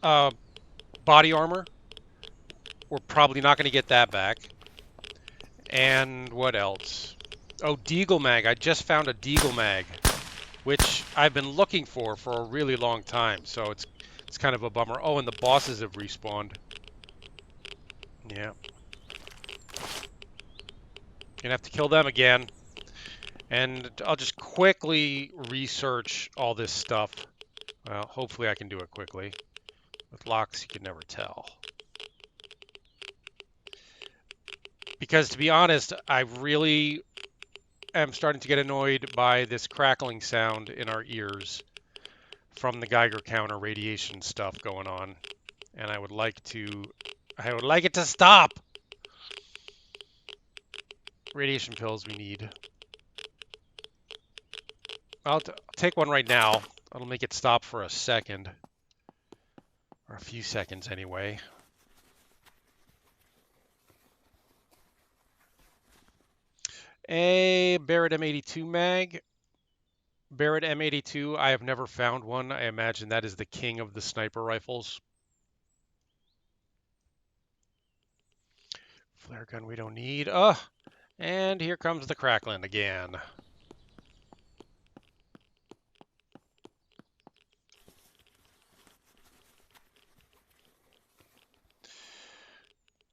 body armor. We're probably not going to get that back. And what else? Oh, deagle mag. I just found a deagle mag, which I've been looking for a really long time. So it's kind of a bummer. Oh, and the bosses have respawned. Yeah. Gonna have to kill them again. And I'll just quickly research all this stuff. Well, hopefully I can do it quickly. With locks, you can never tell. Because to be honest, I really am starting to get annoyed by this crackling sound in our ears from the Geiger counter radiation stuff going on. And I would like it to stop. Radiation pills we need. I'll take one right now. That'll make it stop for a second. Or a few seconds anyway. A Barrett M82 mag. Barrett M82, I have never found one. I imagine that is the king of the sniper rifles. Flare gun we don't need. And here comes the crackling again.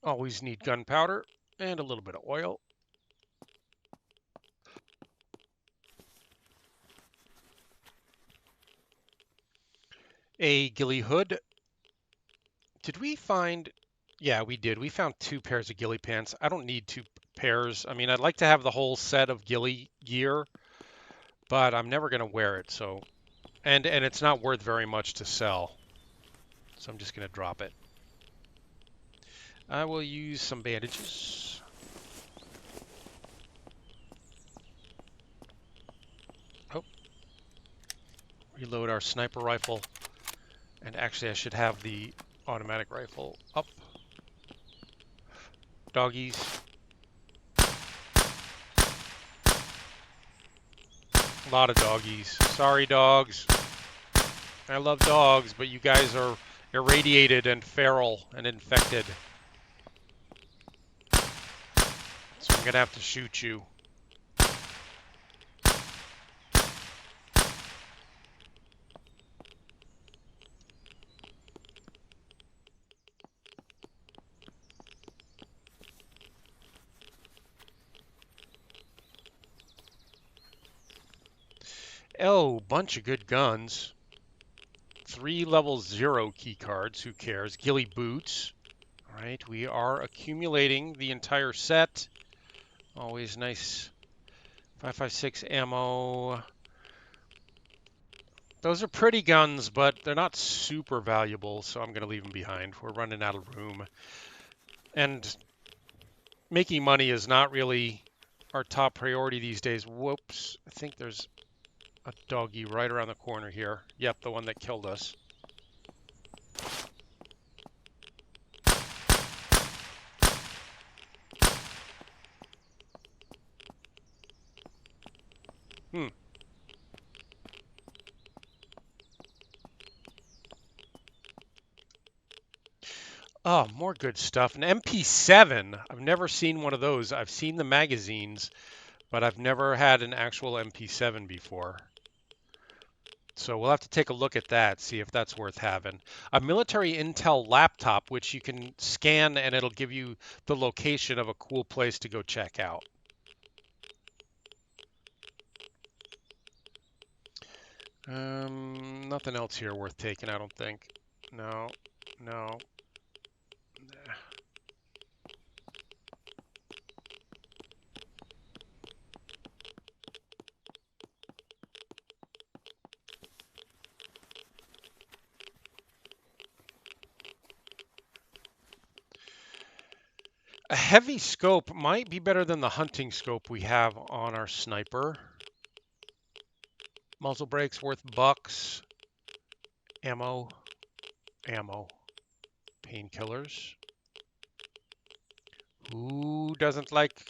Always need gunpowder and a little bit of oil. A ghillie hood. Did we find... Yeah, we did. We found 2 pairs of ghillie pants. I don't need 2 pairs. I mean, I'd like to have the whole set of ghillie gear, but I'm never going to wear it. So, and it's not worth very much to sell. So I'm just going to drop it. I will use some bandages. Oh. Reload our sniper rifle. And actually, I should have the automatic rifle up. Doggies. A lot of doggies. Sorry, dogs. I love dogs, but you guys are irradiated and feral and infected. So I'm gonna have to shoot you. Oh, bunch of good guns. 3 level 0 key cards, who cares? Ghillie boots. All right, we are accumulating the entire set. Always nice 5.56 ammo. Those are pretty guns, but they're not super valuable, so I'm going to leave them behind. We're running out of room. And making money is not really our top priority these days. Whoops. I think there's a doggy right around the corner here. Yep, the one that killed us. Hmm. Oh, more good stuff. An MP7. I've never seen one of those. I've seen the magazines, but I've never had an actual MP7 before. So we'll have to take a look at that, see if that's worth having. A military intel laptop, which you can scan and it'll give you the location of a cool place to go check out. Nothing else here worth taking, I don't think. No, no. A heavy scope might be better than the hunting scope we have on our sniper. Muzzle brakes worth bucks. Ammo. Ammo. Painkillers. Who doesn't like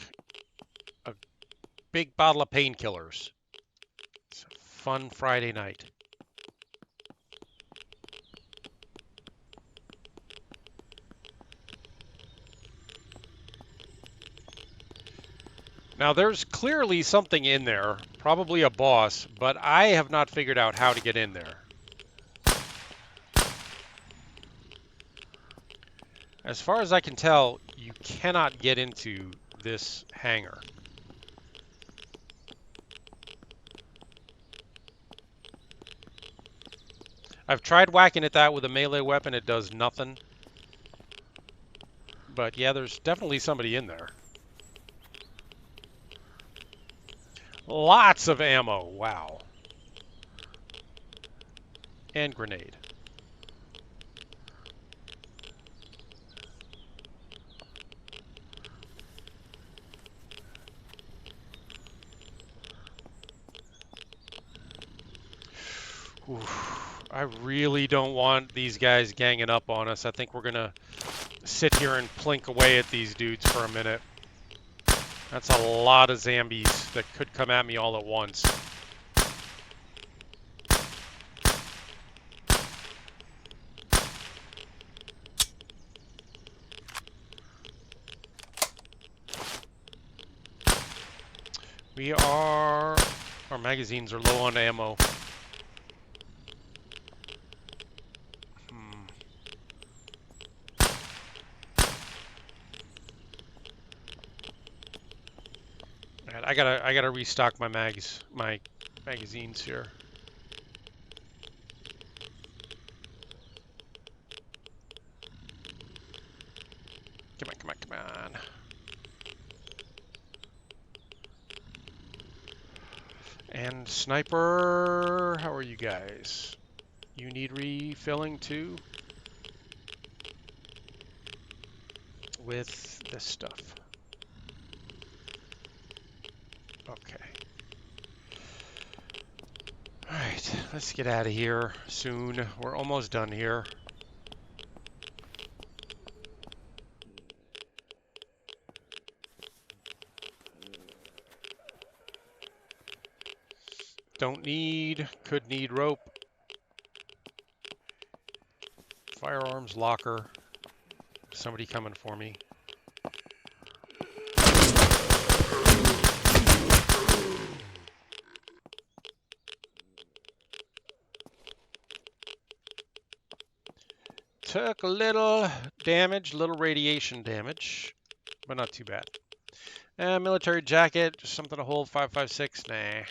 a big bottle of painkillers? It's a fun Friday night. Now there's clearly something in there, probably a boss, but I have not figured out how to get in there. As far as I can tell, you cannot get into this hangar. I've tried whacking at that with a melee weapon, it does nothing. But yeah, there's definitely somebody in there. Lots of ammo, wow. And grenade. Oof. I really don't want these guys ganging up on us. I think we're going to sit here and plink away at these dudes for a minute. That's a lot of zombies that could come at me all at once. Our magazines are low on ammo. Man, I gotta restock my magazines here. Come on. And sniper, how are you guys? You need refilling too? With this stuff. Okay. Alright, let's get out of here soon. We're almost done here. Could need rope. Firearms locker. Somebody coming for me. Took a little damage, little radiation damage, but not too bad. Military jacket, just something to hold. 5.56. Nah.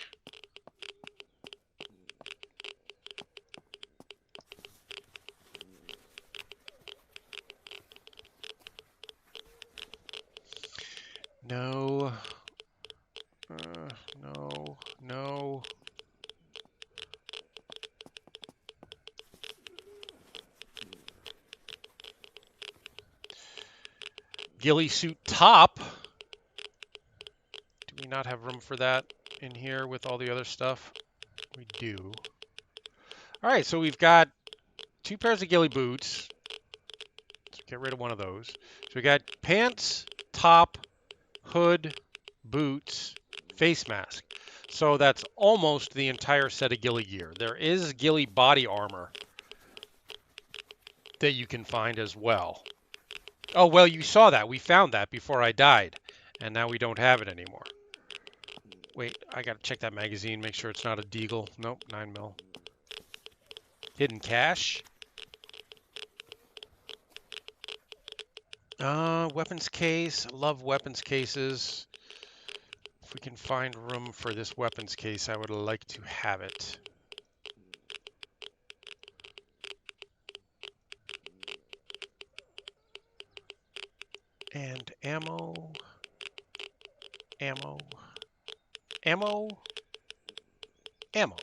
No. No. No. Ghillie suit top. Do we not have room for that in here with all the other stuff? We do. All right, so we've got 2 pairs of ghillie boots. Let's get rid of one of those. So we got pants, top, hood, boots, face mask. So that's almost the entire set of ghillie gear. There is ghillie body armor that you can find as well. Oh, well, you saw that. We found that before I died, and now we don't have it anymore. Wait, I got to check that magazine, make sure it's not a Deagle. Nope, 9mm. Hidden cache. Weapons case. I love weapons cases. If we can find room for this weapons case, I would like to have it. And ammo. Ammo. Ammo. Ammo.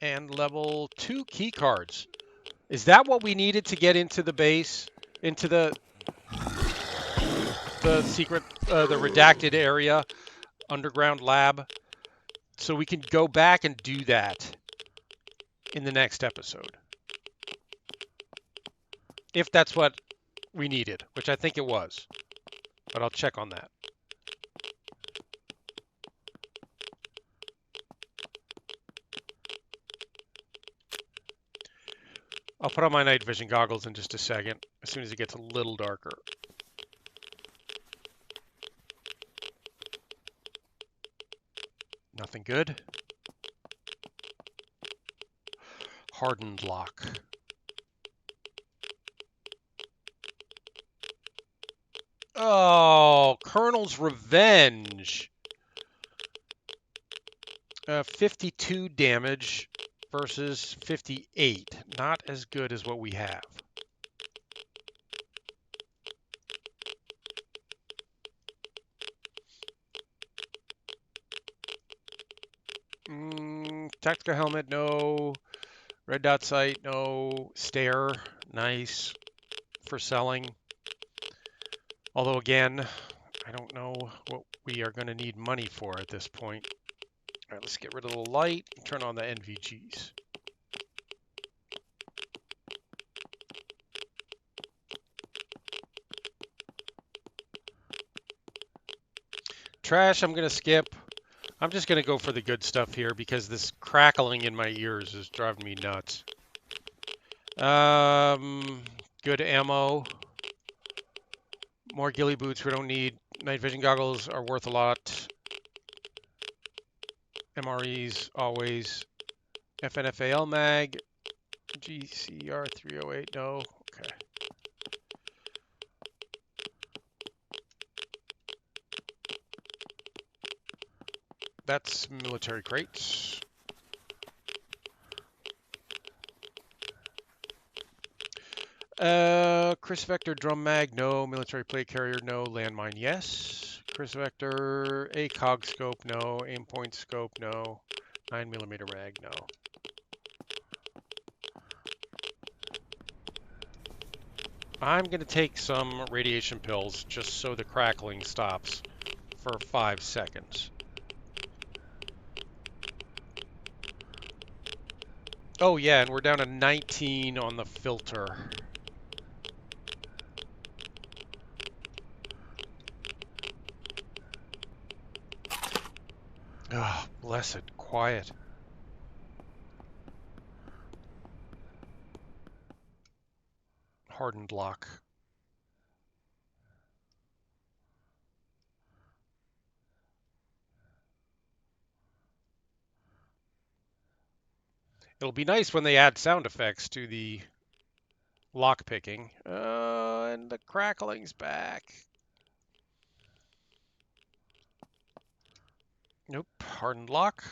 And level 2 key cards. Is that what we needed to get into the base? Into the secret, the redacted area, underground lab? So we can go back and do that in the next episode. If that's what we needed, which I think it was. But I'll check on that. I'll put on my night vision goggles in just a second, as soon as it gets a little darker. Nothing good. Hardened lock. Oh, Colonel's Revenge. 52 damage versus 58. Not as good as what we have. Tactical helmet, no. Red dot sight, no. Stare, nice for selling. Although again, I don't know what we are going to need money for at this point. All right, let's get rid of the light and turn on the NVGs. Trash, I'm going to skip. I'm just going to go for the good stuff here because this crackling in my ears is driving me nuts. Good ammo. More ghillie boots we don't need. Night vision goggles are worth a lot. MREs, always. FNFAL mag. GCR 308, no. Okay. That's military crates. Chris Vector drum mag, no. Military plate carrier, no. Landmine, yes. Chris Vector, ACOG scope, no. Aim point scope, no. 9mm mag, no. I'm going to take some radiation pills just so the crackling stops for 5 seconds. Oh yeah, and we're down to 19 on the filter. Ah, oh, blessed quiet. hardened lock. It'll be nice when they add sound effects to the lock picking. And the crackling's back. Nope, hardened lock.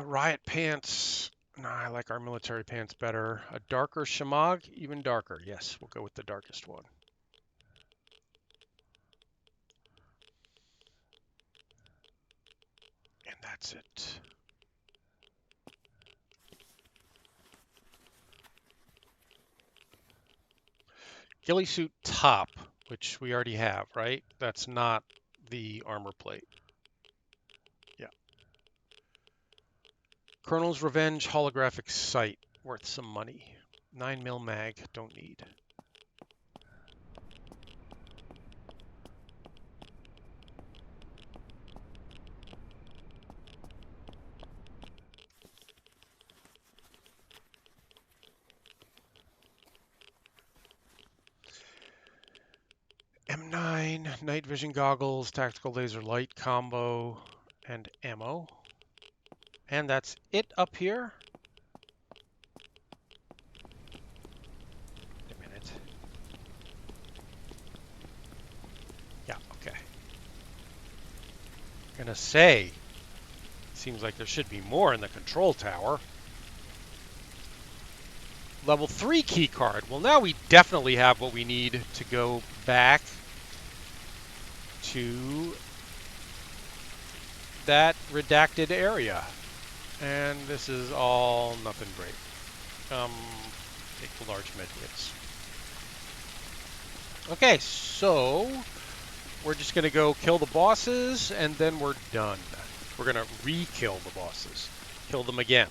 Riot pants. No, I like our military pants better. A darker shamag, even darker. Yes, we'll go with the darkest one. And that's it. Ghillie suit top, which we already have, right? That's not the armor plate. Yeah. Colonel's Revenge holographic sight, worth some money. 9mm mag, don't need. M9, night vision goggles, tactical laser light combo, and ammo. And that's it up here. Wait a minute. Yeah, okay. I'm gonna say, seems like there should be more in the control tower. Level 3 key card. Well, now we definitely have what we need to go back to that redacted area. And this is all nothing great. Take the large med kits. Okay, so we're just going to go kill the bosses, and then we're done. We're going to re-kill the bosses. Kill them again.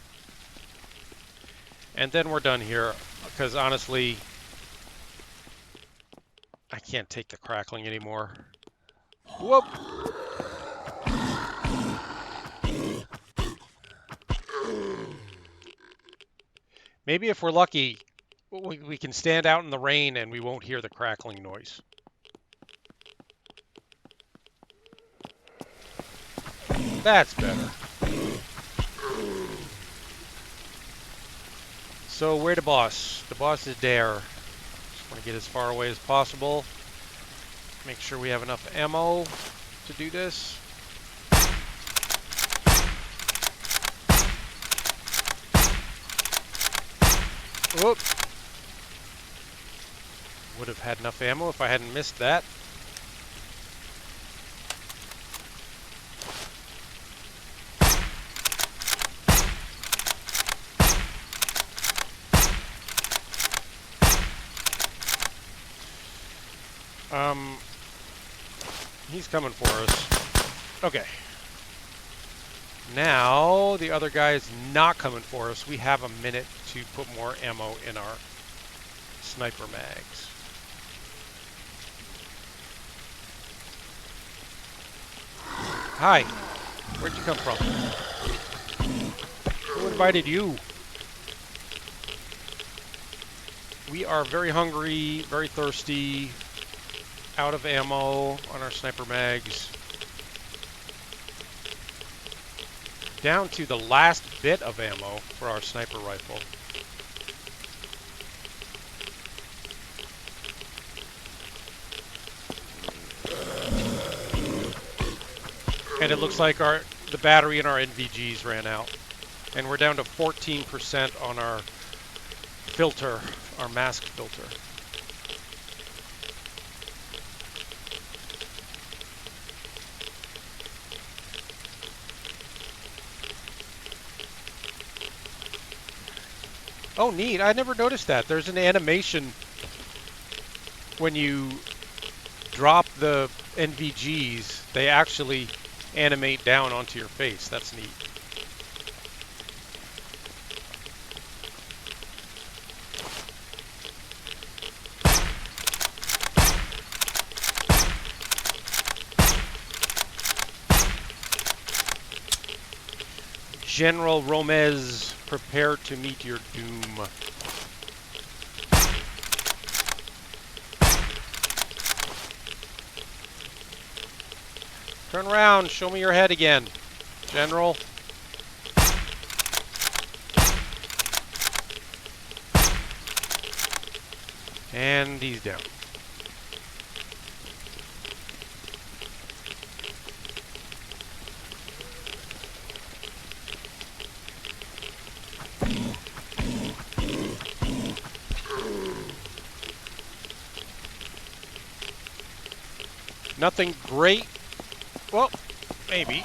And then we're done here, because honestly, I can't take the crackling anymore. Whoop! Maybe if we're lucky, we can stand out in the rain and we won't hear the crackling noise. That's better. So where the boss? The boss is there. Just want to get as far away as possible. Make sure we have enough ammo to do this. Whoop! Would have had enough ammo if I hadn't missed that. He's coming for us. Okay. Now, the other guy is not coming for us. We have a minute to put more ammo in our sniper mags. Hi. Where'd you come from? Who invited you? We are very hungry, very thirsty, out of ammo on our sniper mags. Down to the last bit of ammo for our sniper rifle. And it looks like the battery in our NVGs ran out. And we're down to 14% on our filter, our mask filter. Oh, neat. I never noticed that. There's an animation when you drop the NVGs, they actually animate down onto your face. That's neat. General Romez, prepare to meet your doom. Turn around, show me your head again, General. And he's down. Nothing great. Well, maybe.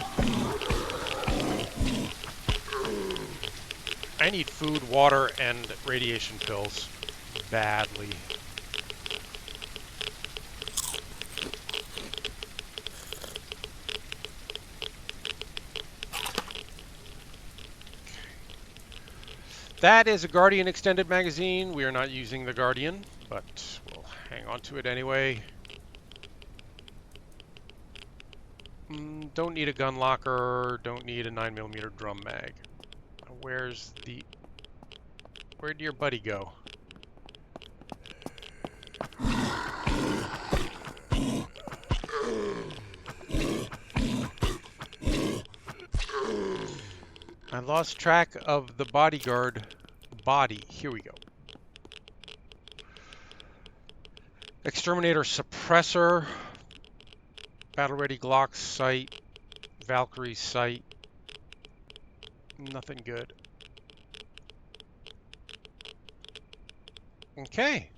I need food, water, and radiation pills badly. That is a Guardian extended magazine. We are not using the Guardian, but we'll hang on to it anyway. Don't need a gun locker. Don't need a 9mm drum mag. Where'd your buddy go? I lost track of the bodyguard body. Here we go. Exterminator suppressor. Battle ready Glock sight. Valkyrie sight. Nothing good. Okay.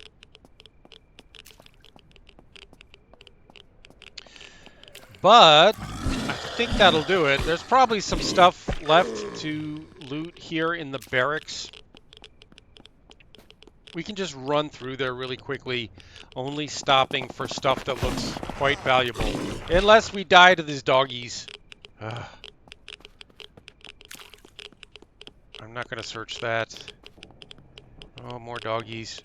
But I think that'll do it. There's probably some stuff left to loot here in the barracks. We can just run through there really quickly, only stopping for stuff that looks quite valuable. Unless we die to these doggies. I'm not going to search that. Oh, more doggies.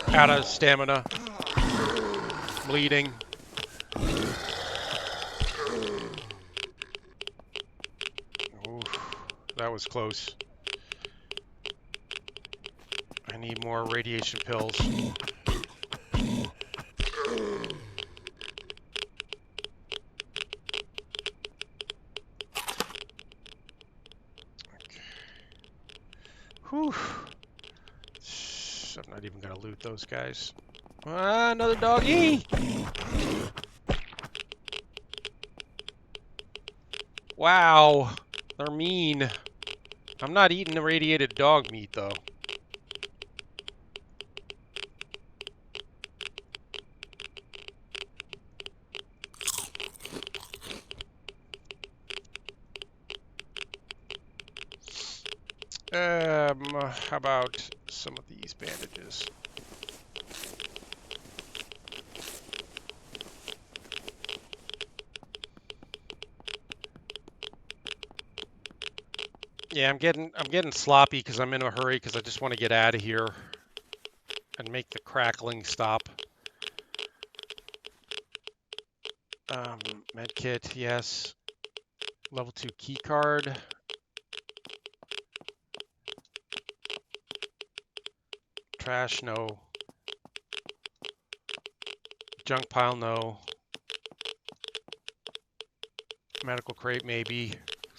Out of stamina. Bleeding. Oof, that was close. I need more radiation pills. Whew. I'm not even gonna loot those guys. Ah, another doggy! Wow, they're mean. I'm not eating irradiated dog meat though. How about some of these bandages? Yeah, I'm getting sloppy because I'm in a hurry because I just want to get out of here and make the crackling stop. Medkit, yes. Level 2 key card. Trash, no. Junk pile, no. Medical crate, maybe.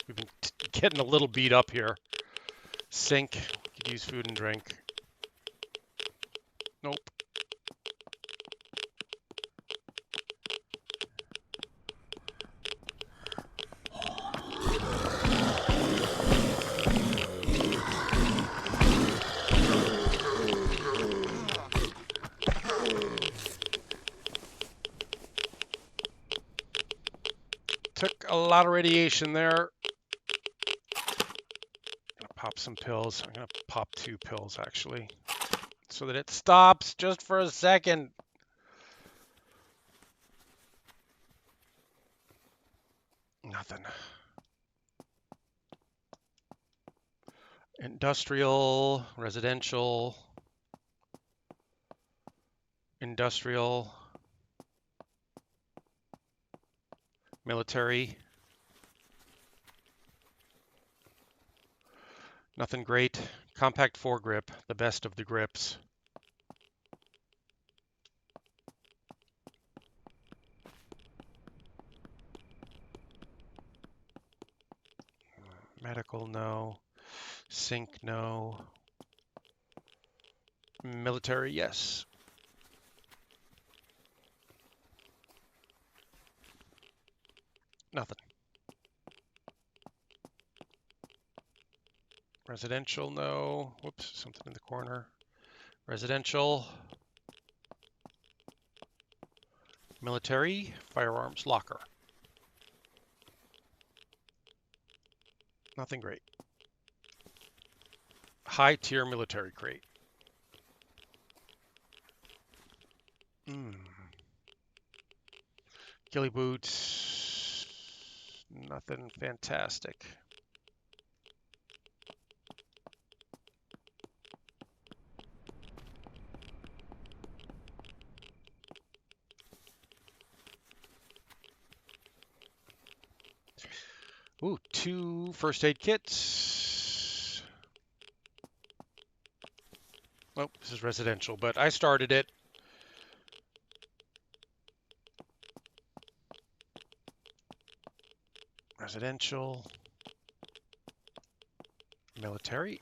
We've been getting a little beat up here. Sink. Could use food and drink. Nope. Took a lot of radiation there. Gonna pop some pills. I'm gonna pop 2 pills actually, so that it stops just for a second. Nothing. Industrial, residential, industrial, military. Nothing great. Compact foregrip, the best of the grips. Medical, no. Sync, no. Military, yes. Nothing. Residential, no. Whoops, something in the corner. Residential. Military, firearms, locker. Nothing great. High tier military crate. Ghillie boots. Nothing fantastic. Ooh, 2 first aid kits. Oh, this is residential, but I started it. Residential. Military.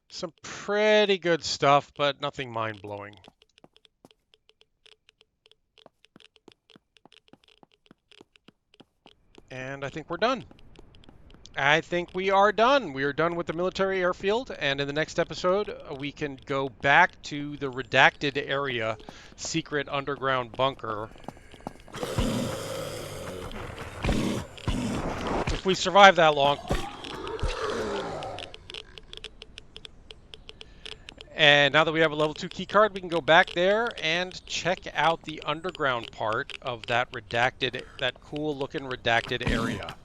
Some pretty good stuff, but nothing mind-blowing. And I think we're done. I think we are done. We are done with the military airfield, and in the next episode, we can go back to the redacted area, secret underground bunker. If we survive that long. And now that we have a level 2 key card, we can go back there and check out the underground part of that redacted, that cool looking redacted area.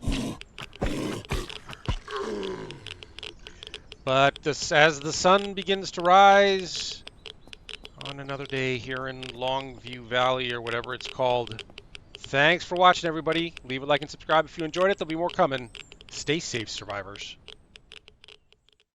But this, as the sun begins to rise on another day here in Longview Valley or whatever it's called. Thanks for watching, everybody. Leave a like and subscribe if you enjoyed it. There'll be more coming. Stay safe, survivors.